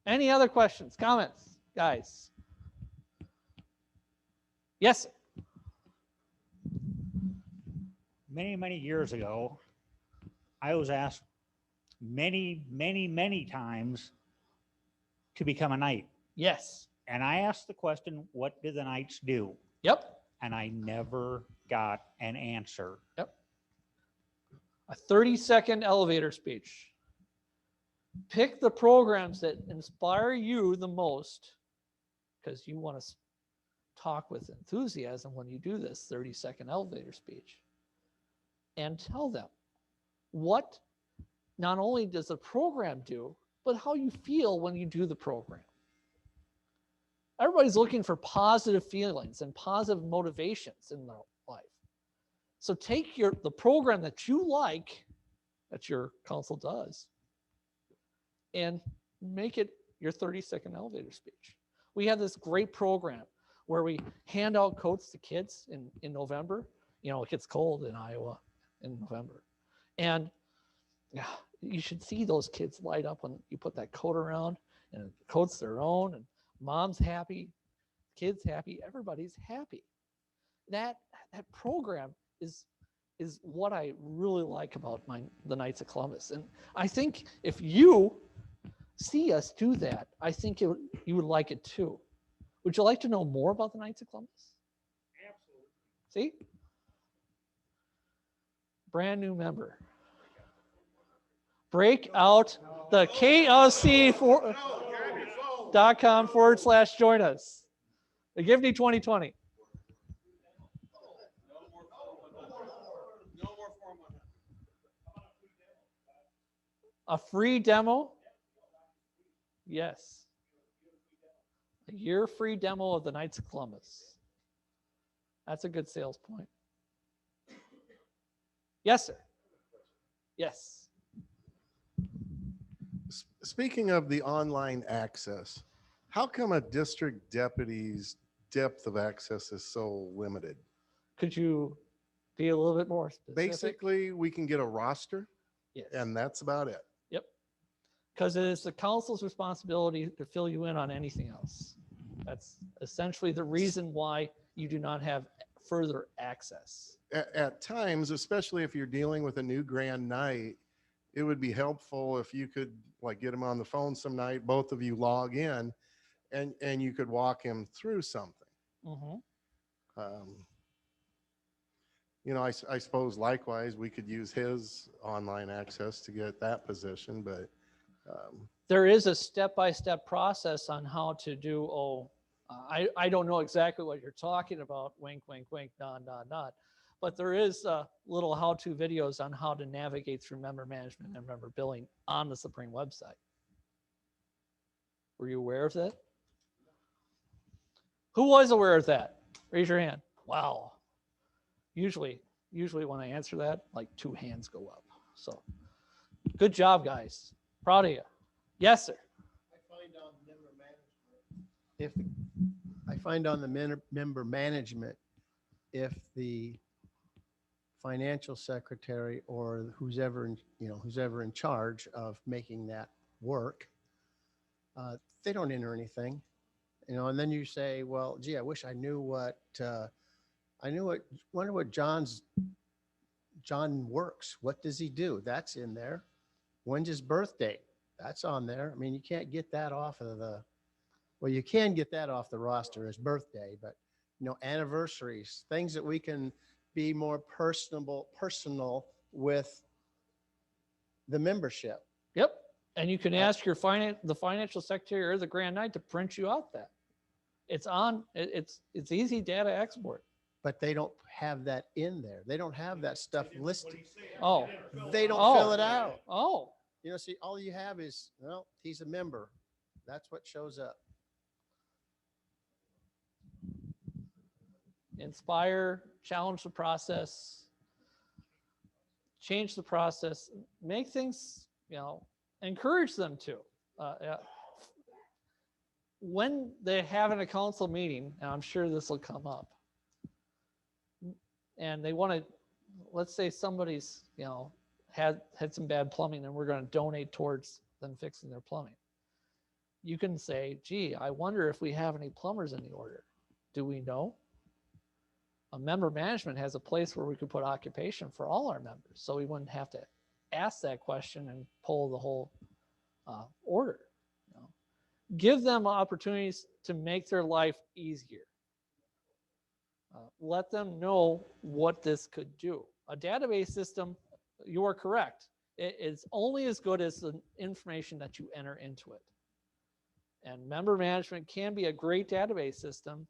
Any other questions, comments, guys? Yes, sir. Many, many years ago, I was asked many, many, many times to become a knight. Yes. And I asked the question, what do the knights do? Yep. And I never got an answer. Yep. A 30-second elevator speech. Pick the programs that inspire you the most, because you want to talk with enthusiasm when you do this 30-second elevator speech. And tell them what not only does the program do, but how you feel when you do the program. Everybody's looking for positive feelings and positive motivations in their life. So take the program that you like, that your council does, and make it your 30-second elevator speech. We have this great program where we hand out coats to kids in November. You know, it gets cold in Iowa in November. And yeah, you should see those kids light up when you put that coat around, and the coat's their own, and mom's happy, kids happy, everybody's happy. That program is is what I really like about the Knights of Columbus. And I think if you see us do that, I think you would like it too. Would you like to know more about the Knights of Columbus? Absolutely. See? Brand new member. Break out the klc.com/join us. The Givney 2020. A free demo? Yes. A year free demo of the Knights of Columbus. That's a good sales point. Yes, sir. Yes. Speaking of the online access, how come a district deputy's depth of access is so limited? Could you be a little bit more specific? Basically, we can get a roster Yes. and that's about it. Yep. Because it is the council's responsibility to fill you in on anything else. That's essentially the reason why you do not have further access. At times, especially if you're dealing with a new grand night, it would be helpful if you could like get him on the phone some night, both of you log in and you could walk him through something. You know, I suppose likewise, we could use his online access to get that position, but there is a step-by-step process on how to do, I don't know exactly what you're talking about, wink, wink, wink, nod, nod, nod. But there is little how-to videos on how to navigate through member management and member billing on the Supreme website. Were you aware of that? Who was aware of that? Raise your hand. Wow. Usually when I answer that, like 2 hands go up. So good job, guys. Proud of you. Yes, sir. I find on the member management, if the financial secretary or who's ever in charge of making that work, they don't enter anything, and then you say, well, gee, I wish I knew wonder what John works. What does he do? That's in there. When's his birthday? That's on there. I mean, you can't get that off of you can get that off the roster as birthday, but anniversaries, things that we can be more personal with the membership. Yep. And you can ask the financial secretary or the Grand Knight to print you out that. It's easy data export. But they don't have that in there. They don't have that stuff listed. Oh. They don't fill it out. Oh. See, all you have is, well, he's a member. That's what shows up. Inspire, challenge the process, change the process, make things, encourage them to. When they have a council meeting, and I'm sure this will come up, and they want to, let's say somebody's, had some bad plumbing and we're going to donate towards them fixing their plumbing. You can say, gee, I wonder if we have any plumbers in the order. Do we know? A member management has a place where we could put occupation for all our members. So we wouldn't have to ask that question and pull the whole order. Give them opportunities to make their life easier. Let them know what this could do. A database system, you are correct. It is only as good as the information that you enter into it. And member management can be a great database system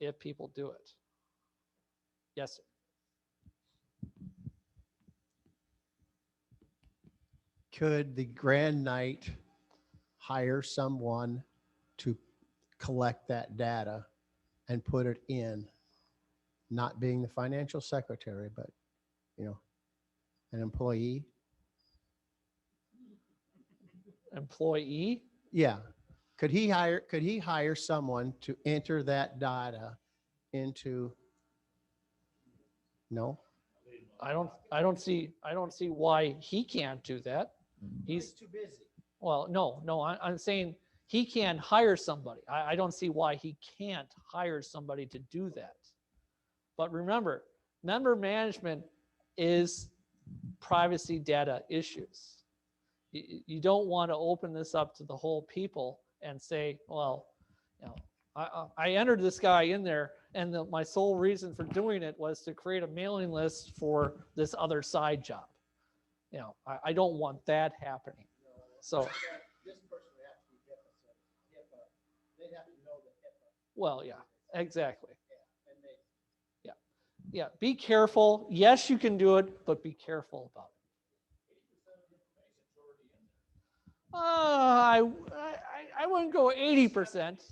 if people do it. Yes, sir. Could the Grand Knight hire someone to collect that data and put it in, not being the financial secretary, but, an employee? Employee? Yeah. Could he hire someone to enter that data into? No. I don't see why he can't do that. He's too busy. Well, no, I'm saying he can hire somebody. I don't see why he can't hire somebody to do that. But remember, member management is privacy data issues. You don't want to open this up to the whole people and say, well, you know, I entered this guy in there, and my sole reason for doing it was to create a mailing list for this other side job. You know, I don't want that happening. So, well, yeah, exactly. Yeah, be careful. Yes, you can do it, but be careful about it. I wouldn't go 80%.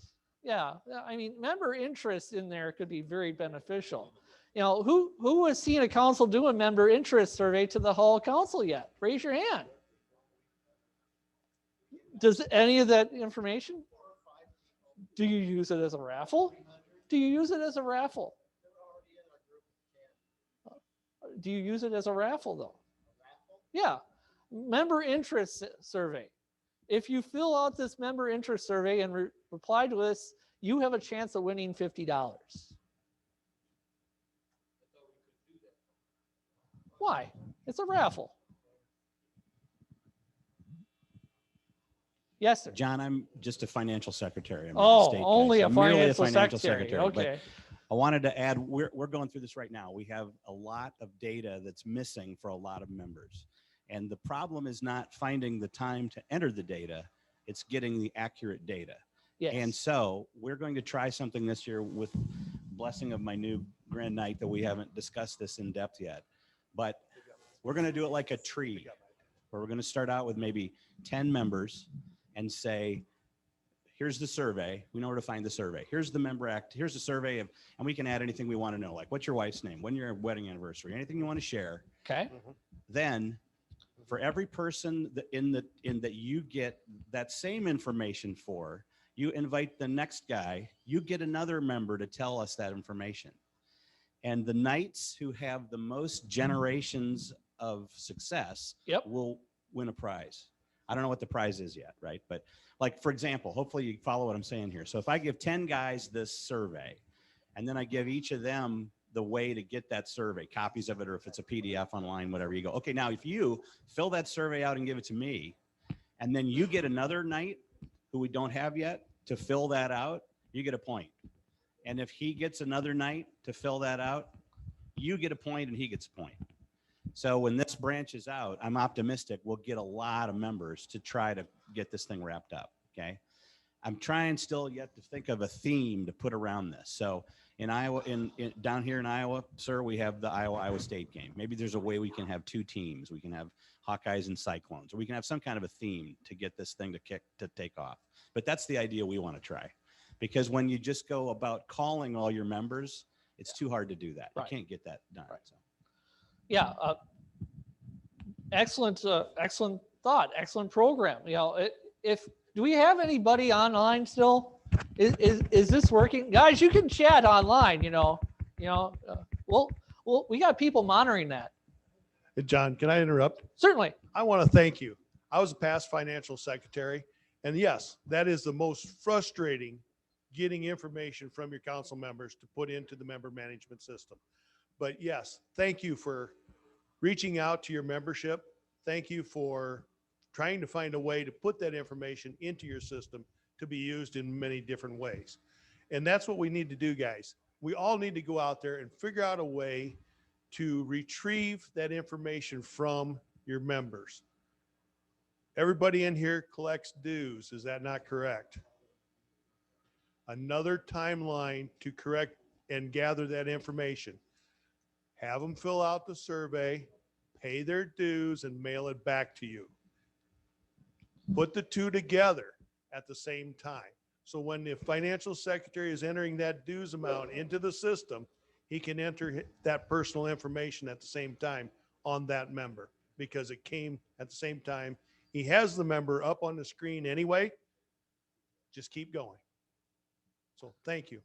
Yeah, I mean, member interest in there could be very beneficial. You know, who has seen a council do a member interest survey to the whole council yet? Raise your hand. Does any of that information? Do you use it as a raffle? Do you use it as a raffle? Do you use it as a raffle though? Yeah, member interest survey. If you fill out this member interest survey and reply to this, you have a chance of winning $50. Why? It's a raffle. Yes, sir. John, I'm just a financial secretary. I'm not a state guy, Only so a I'm merely financial secretary. but Okay. I wanted to add, we're going through this right now. We have a lot of data that's missing for a lot of members. And the problem is not finding the time to enter the data, it's getting the accurate data. Yes. And so we're going to try something this year with blessing of my new Grand Knight that we haven't discussed this in depth yet. But we're going to do it like a tree, where we're going to start out with maybe 10 members and say, here's the survey. We know where to find the survey. Here's the member act. Here's the survey of, and we can add anything we want to know, like what's your wife's name, when your wedding anniversary, anything you want to share. Okay. Then for every person that you get that same information for, you invite the next guy, you get another member to tell us that information. And the knights who have the most generations of success will win a prize. I don't know what the prize is yet, right? But like, for example, hopefully you follow what I'm saying here. So if I give 10 guys this survey, and then I give each of them the way to get that survey, copies of it, or if it's a PDF online, whatever, you go, okay, now if you fill that survey out and give it to me, and then you get another knight who we don't have yet to fill that out, you get a point. And if he gets another knight to fill that out, you get a point and he gets a point. So when this branches out, I'm optimistic we'll get a lot of members to try to get this thing wrapped up, okay? I'm trying still yet to think of a theme to put around this. So in Iowa, down here in Iowa, sir, we have the Iowa State game. Maybe there's a way we can have two teams. We can have Hawkeyes and Cyclones, or we can have some kind of a theme to get this thing to take off. But that's the idea we want to try. Because when you just go about calling all your members, it's too hard to do that. Right. You can't get that done. Right. So. Yeah, excellent thought, excellent program. You know, do we have anybody online still? Is this working, guys? You can chat online. We got people monitoring that. Hey, John, can I interrupt? Certainly. I want to thank you. I was a past financial secretary, and yes, that is the most frustrating, getting information from your council members to put into the member management system. But yes, thank you for reaching out to your membership. Thank you for trying to find a way to put that information into your system to be used in many different ways. And that's what we need to do, guys. We all need to go out there and figure out a way to retrieve that information from your members. Everybody in here collects dues. Is that not correct? Another timeline to correct and gather that information. Have them fill out the survey, pay their dues, and mail it back to you. Put the two together at the same time. So when the financial secretary is entering that dues amount into the system, he can enter that personal information at the same time on that member, because it came at the same time. He has the member up on the screen anyway. Just keep going. So thank you.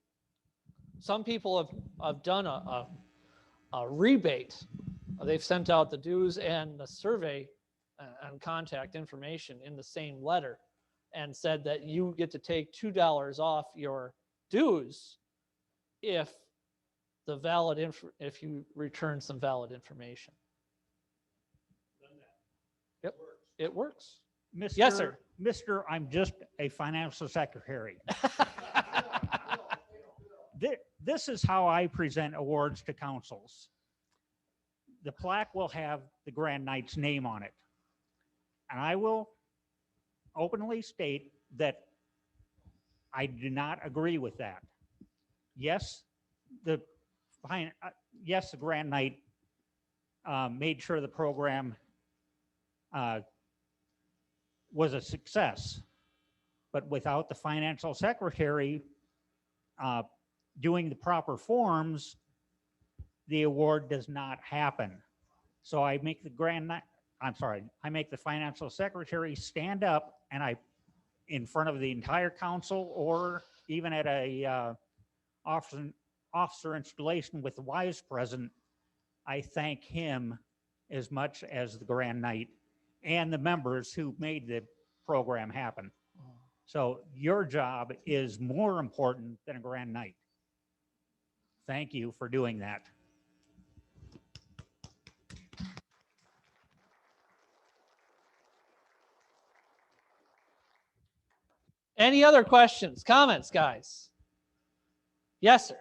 Some people have done a rebate. They've sent out the dues and the survey and contact information in the same letter, and said that you get to take $2 off your dues if you return some valid information. It works. Mr. Yes, sir. Mr. I'm just a financial secretary. This is how I present awards to councils. The plaque will have the Grand Knight's name on it. And I will openly state that I do not agree with that. Yes, the Grand Knight made sure the program was a success, but without the financial secretary doing the proper forms, the award does not happen. So I make the I make the financial secretary stand up, and in front of the entire council, or even at a officer installation with the wives present, I thank him as much as the Grand Knight and the members who made the program happen. So your job is more important than a Grand Knight. Thank you for doing that. Any other questions, comments, guys? Yes, sir.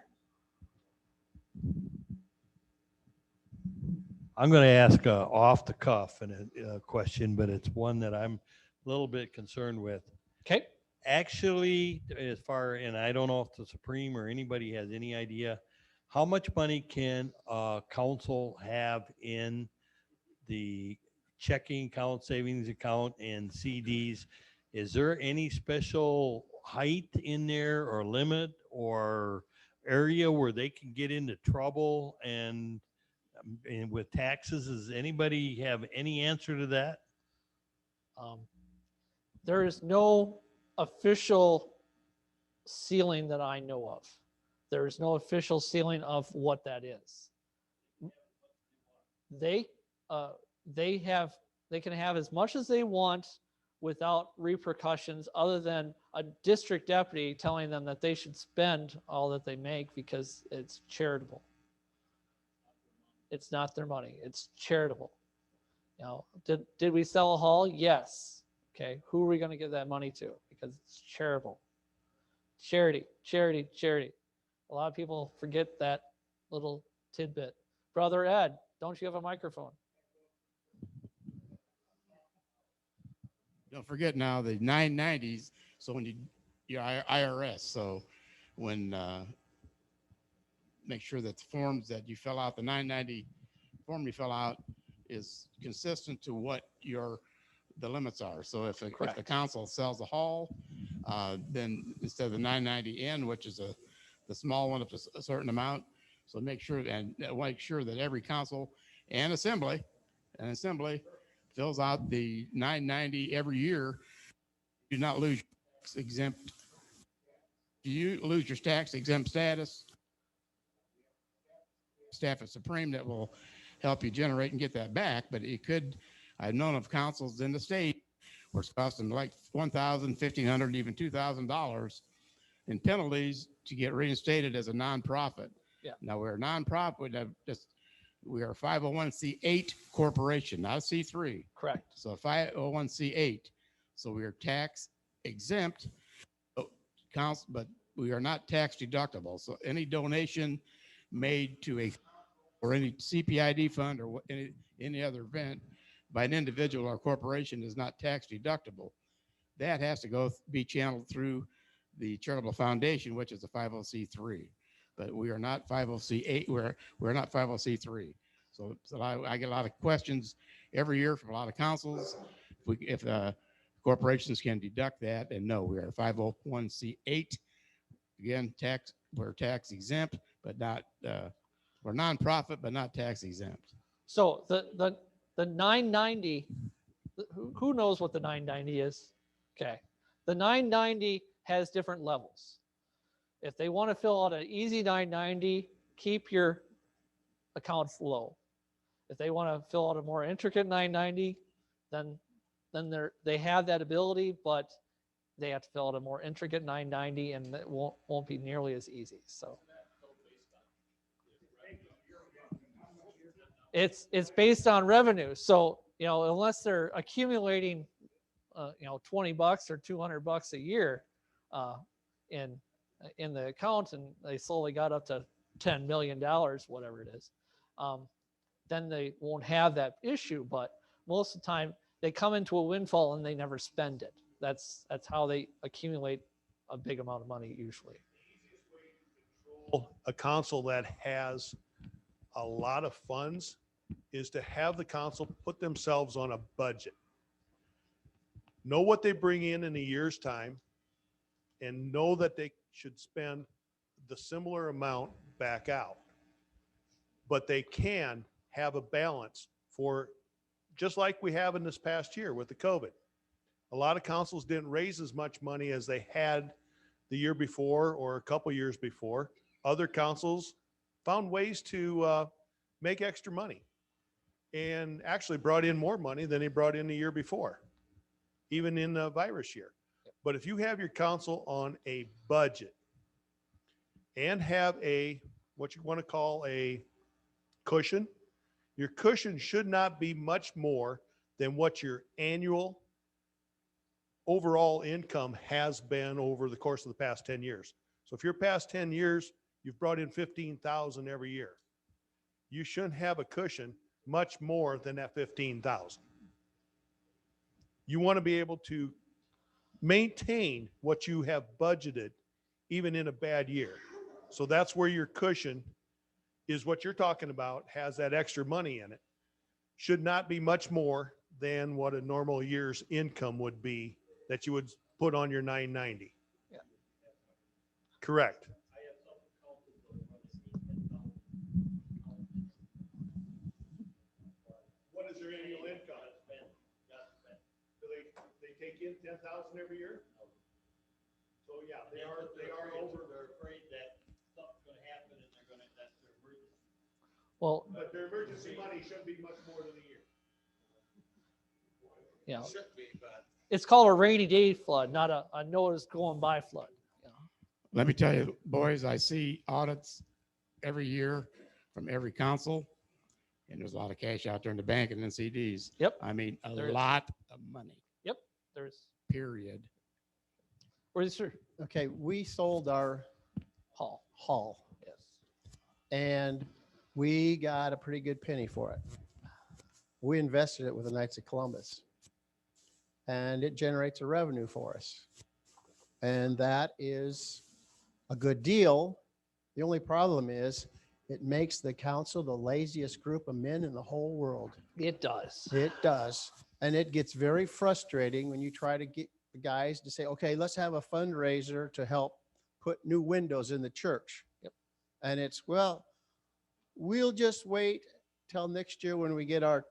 I'm going to ask off the cuff and a question, but it's one that I'm a little bit concerned with. Okay. Actually, and I don't know if the Supreme or anybody has any idea, how much money can council have in the checking account, savings account, and CDs? Is there any special height in there or limit or area where they can get into trouble and with taxes? Does anybody have any answer to that? There is no official ceiling that I know of. There is no official ceiling of what that is. They can have as much as they want without repercussions, other than a district deputy telling them that they should spend all that they make because it's charitable. It's not their money. It's charitable. You know, did we sell a hall? Yes. Okay. Who are we going to give that money to? Because it's charitable. Charity, charity, charity. A lot of people forget that little tidbit. Brother Ed, don't you have a microphone? Don't forget now the 990s. So when your IRS, so when make sure that the forms that you fill out, the 990 form you fill out is consistent to what the limits are. So if the council sells a hall, then instead of the 990N, which is the small one up to a certain amount, so make sure that every council and assembly fills out the 990 every year. Do not lose your exempt. Do you lose your tax exempt status? Staff at Supreme that will help you generate and get that back, but it could. I've known of councils in the state where it's costing like $1,000, $1,500, even $2,000 in penalties to get reinstated as a nonprofit. Yeah. Now we're a nonprofit. We are a 501c8 corporation, not a C3. Correct. So 501c8. So we are tax exempt, but we are not tax deductible. So any donation made to or any CPID fund or any other event by an individual or corporation is not tax deductible. That has to be channeled through the charitable foundation, which is a 50c3. But we are not 50c8. We're not 50c3. So I get a lot of questions every year from a lot of councils. If corporations can deduct that, and no, we are 501c8. Again, we're tax exempt, but not we're nonprofit, but not tax exempt. So the 990, who knows what the 990 is? Okay. The 990 has different levels. If they want to fill out an easy 990, keep your account low. If they want to fill out a more intricate 990, then they have that ability, but they have to fill out a more intricate 990, and it won't be nearly as easy. So it's based on revenue. So you know, unless they're accumulating, you know, $20 or $200 a year uh, in the account, and they slowly got up to $10 million, whatever it is, then they won't have that issue. But most of the time, they come into a windfall and they never spend it. That's how they accumulate a big amount of money usually. A council that has a lot of funds is to have the council put themselves on a budget. Know what they bring in a year's time, and know that they should spend the similar amount back out. But they can have a balance for, just like we have in this past year with the COVID. A lot of councils didn't raise as much money as they had the year before or a couple years before. Other councils found ways to make extra money and actually brought in more money than they brought in the year before, even in the virus year. But if you have your council on a budget and have a, what you want to call a cushion, your cushion should not be much more than what your annual overall income has been over the course of the past 10 years. So if your past 10 years, you've brought in 15,000 every year, you shouldn't have a cushion much more than that 15,000. You want to be able to maintain what you have budgeted even in a bad year. So that's where your cushion is, what you're talking about, has that extra money in it. Should not be much more than what a normal year's income would be that you would put on your 990. Yeah. Correct. What is their annual income? Do they take in 10,000 every year? So yeah, they are over. They're afraid that something's going to happen and that's their emergency. Well, But their emergency money shouldn't be much more than a year. you know, Should be, but it's called a rainy day flood, not a notice going by flood. You know? Let me tell you, boys, I see audits every year from every council, and there's a lot of cash out there in the bank and in CDs. Yep. I mean, a There is. lot of money, Yep. There's period. where's your Okay, we sold our hall? hall Yes. and we got a pretty good penny for it. We invested it with the Knights of Columbus, and it generates a revenue for us. And that is a good deal. The only problem is it makes the council the laziest group of men in the whole world. It does. It does. And it gets very frustrating when you try to get the guys to say, okay, let's have a fundraiser to help put new windows in the church. Yep. And it's, well, we'll just wait till next year when we get our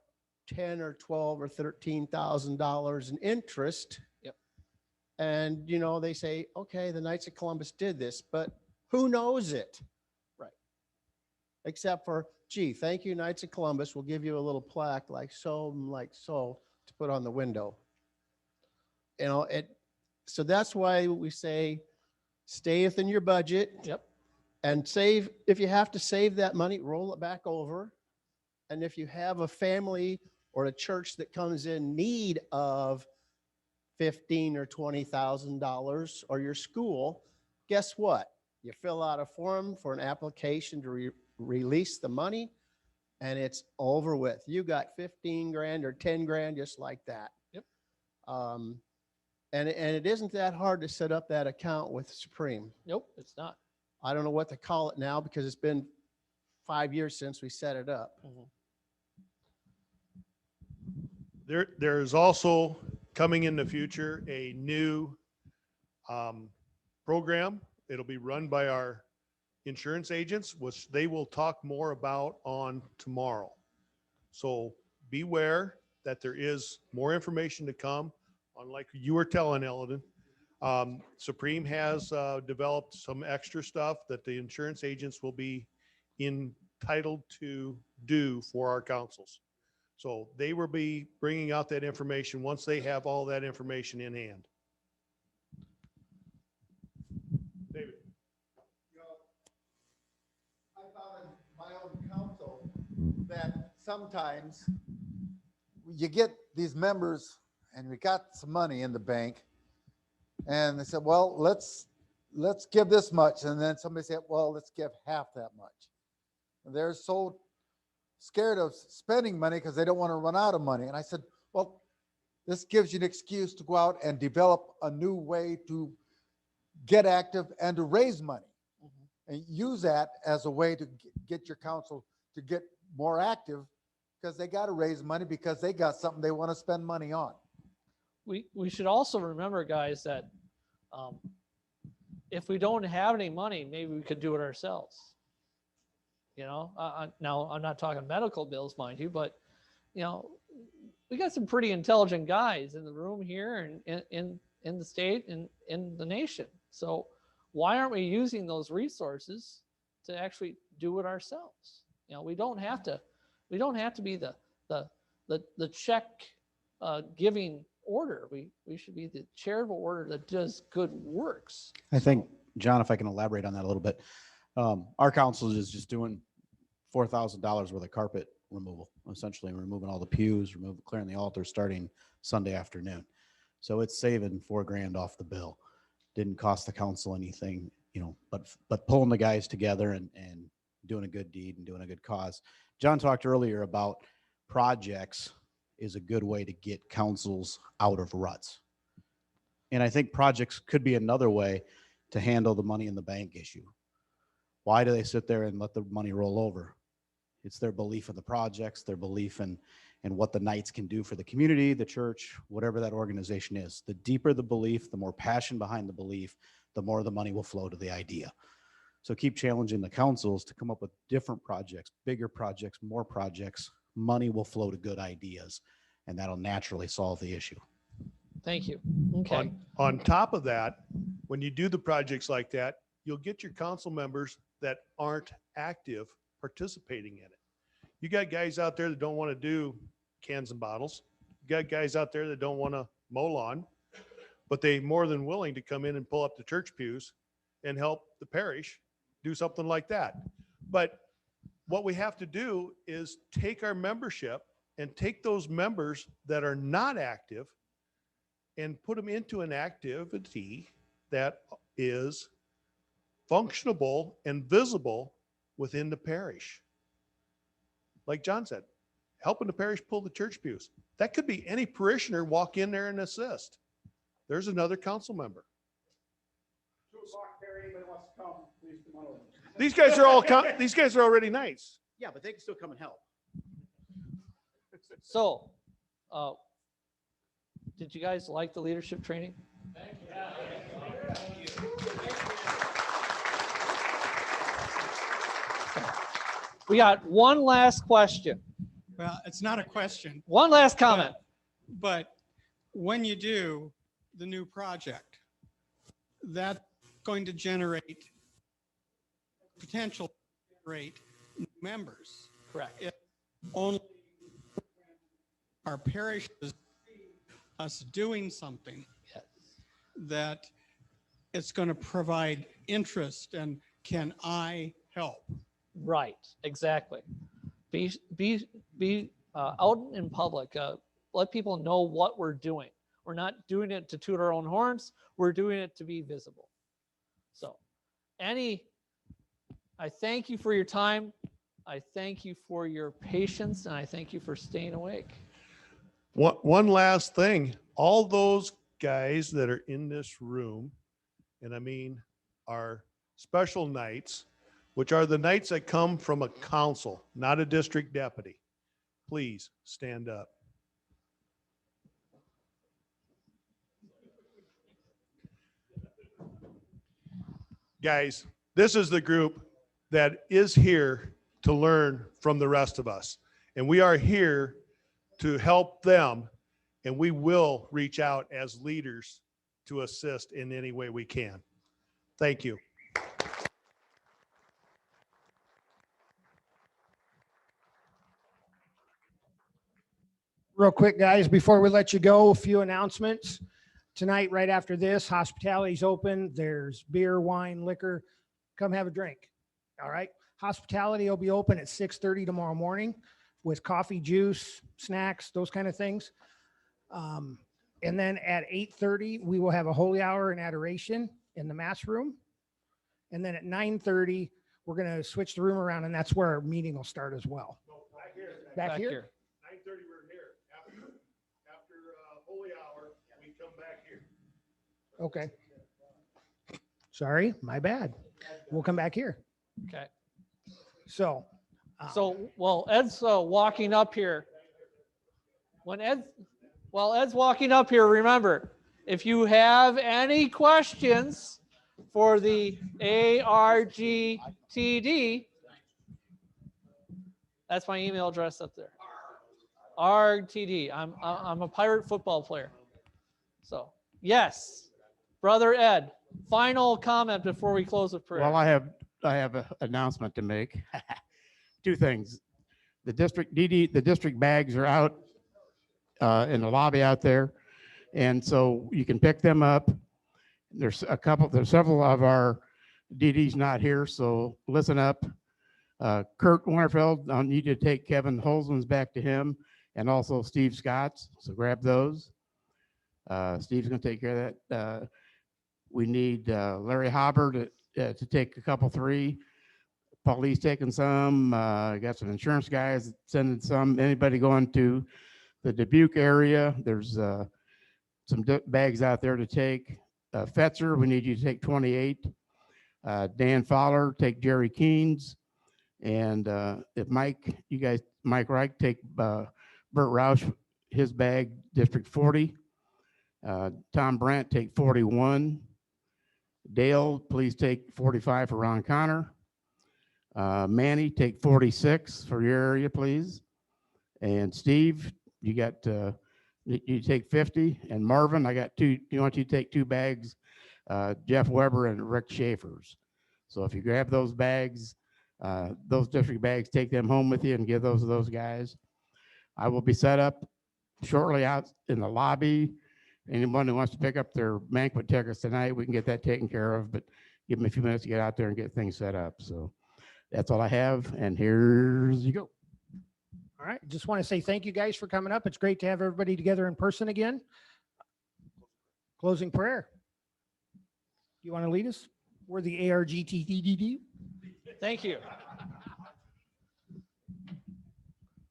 10 or 12 or $13,000 in interest. Yep. And, you know, they say, okay, the Knights of Columbus did this, but who knows it? Right. Except for, gee, thank you, Knights of Columbus. We'll give you a little plaque like so to put on the window. You know, so that's why we say stay within your budget. Yep. And save, if you have to save that money, roll it back over. And if you have a family or a church that comes in need of $15,000 or $20,000, or your school, guess what? You fill out a form for an application to release the money, and it's over with. You got 15 grand or 10 grand just like that. Yep. And it isn't that hard to set up that account with Supreme. Nope, it's not. I don't know what to call it now because it's been 5 years since we set it up. Mhm. There is also coming in the future a new program. It'll be run by our insurance agents, which they will talk more about on tomorrow. So beware that there is more information to come on, like you were telling Eldon. Supreme has developed some extra stuff that the insurance agents will be entitled to do for our councils. So they will be bringing out that information once they have all that information in hand. David. I found in my own council that sometimes you get these members and we got some money in the bank and they said, well, let's give this much. And then somebody said, well, let's give half that much. And they're so scared of spending money because they don't want to run out of money. And I said, well, this gives you an excuse to go out and develop a new way to get active and to raise money. And use that as a way to get your council to get more active because they got to raise money because they got something they want to spend money on. We should also remember, guys, that if we don't have any money, maybe we could do it ourselves. You know, now I'm not talking medical bills, mind you, but you know, we got some pretty intelligent guys in the room here and in the state and in the nation. So why aren't we using those resources to actually do it ourselves? You know, we don't have to be the check giving order. We should be the charitable order that does good works. I think, John, if I can elaborate on that a little bit, our council is just doing $4,000 worth of carpet removal, essentially removing all the pews, clearing the altar starting Sunday afternoon. So it's saving $4,000 off the bill. Didn't cost the council anything, you know, but pulling the guys together and doing a good deed and doing a good cause. John talked earlier about projects is a good way to get councils out of ruts. And I think projects could be another way to handle the money in the bank issue. Why do they sit there and let the money roll over? It's their belief in the projects, their belief in what the Knights can do for the community, the church, whatever that organization is. The deeper the belief, the more passion behind the belief, the more the money will flow to the idea. So keep challenging the councils to come up with different projects, bigger projects, more projects. Money will flow to good ideas, and that'll naturally solve the issue. Thank you. Okay. On top of that, when you do the projects like that, you'll get your council members that aren't active participating in it. You got guys out there that don't want to do cans and bottles. You got guys out there that don't want to mow lawn, but they more than willing to come in and pull up the church pews and help the parish do something like that. But what we have to do is take our membership and take those members that are not active and put them into an activity that is functionable and visible within the parish. Like John said, helping the parish pull the church pews. That could be any parishioner walk in there and assist. There's another council member. These guys are already nice. Yeah, but they can still come and help. So, did you guys like the leadership training? Thank you. We got one last question. Well, it's not a question. One last comment. But when you do the new project, that's going to generate potential generate new members. Correct. If only our parishes see us doing something that it's going to provide interest and can I help? Right, exactly. Be out in public. Let people know what we're doing. We're not doing it to toot our own horns. We're doing it to be visible. So, I thank you for your time. I thank you for your patience, and I thank you for staying awake. One last thing. All those guys that are in this room, and I mean our special knights, which are the knights that come from a council, not a district deputy. Please stand up. Guys, this is the group that is here to learn from the rest of us. And we are here to help them, and we will reach out as leaders to assist in any way we can. Thank you. Real quick, guys, before we let you go, a few announcements. Tonight, right after this, hospitality's open. There's beer, wine, liquor. Come have a drink. All right. Hospitality will be open at 6:30 tomorrow morning. with coffee, juice, snacks, those kind of things. And then at 8:30, we will have a holy hour and adoration in the mass room. And then at 9:30, we're going to switch the room around, and that's where our meeting will start as well. Back here? 9:30, we're here. After holy hour, we come back here. Okay. Sorry, my bad. We'll come back here. Okay. So. Well, Ed's walking up here. While Ed's walking up here, remember, if you have any questions for the ARGTD, that's my email address up there. ARGTD. I'm a Pirate football player. So, yes, Brother Ed, final comment before we close with prayer. Well, I have an announcement to make. Two things. The district bags are out in the lobby out there, and so you can pick them up. There's several of our DDs not here, so listen up. Kurt Winterfeld, I'll need you to take Kevin Holzman's back to him, and also Steve Scott's, so grab those. Steve's gonna take care of that. We need Larry Hobber to take a couple, 3. Paulie's taking some. Got some insurance guys sending some. Anybody going to the Dubuque area, there's some bags out there to take. Fetzer, we need you to take 28. Dan Fowler, take Jerry Keen's. And if Mike Reich, take Bert Roush, his bag, District 40. Tom Brandt, take 41. Dale, please take 45 for Ron Connor. Manny, take 46 for your area, please. And Steve, you take 50. And Marvin, I got 2. You want you to take 2 bags, Jeff Weber and Rick Schaefer's. So if you grab those bags, those district bags, take them home with you and give those to those guys. I will be set up shortly out in the lobby. Anyone who wants to pick up their banquet tickets tonight, we can get that taken care of, but give them a few minutes to get out there and get things set up. So that's all I have, and here's you go. All right. Just want to say thank you guys for coming up. It's great to have everybody together in person again. Closing prayer. You want to lead us? We're the ARGTDD. Thank you.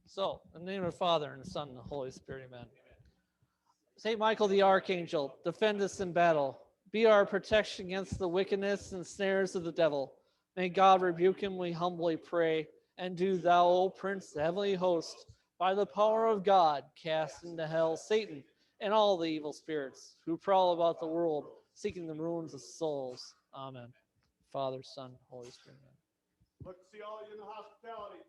So, in the name of the Father, and the Son, and the Holy Spirit, amen. Saint Michael the Archangel, defend us in battle. Be our protection against the wickedness and snares of the devil. May God rebuke him, we humbly pray. And do thou, O Prince, the heavenly host, by the power of God, cast into hell Satan and all the evil spirits who prowl about the world, seeking the ruins of souls. Amen. Father, Son, Holy Spirit. Amen. Look to see all of you in the hospitality.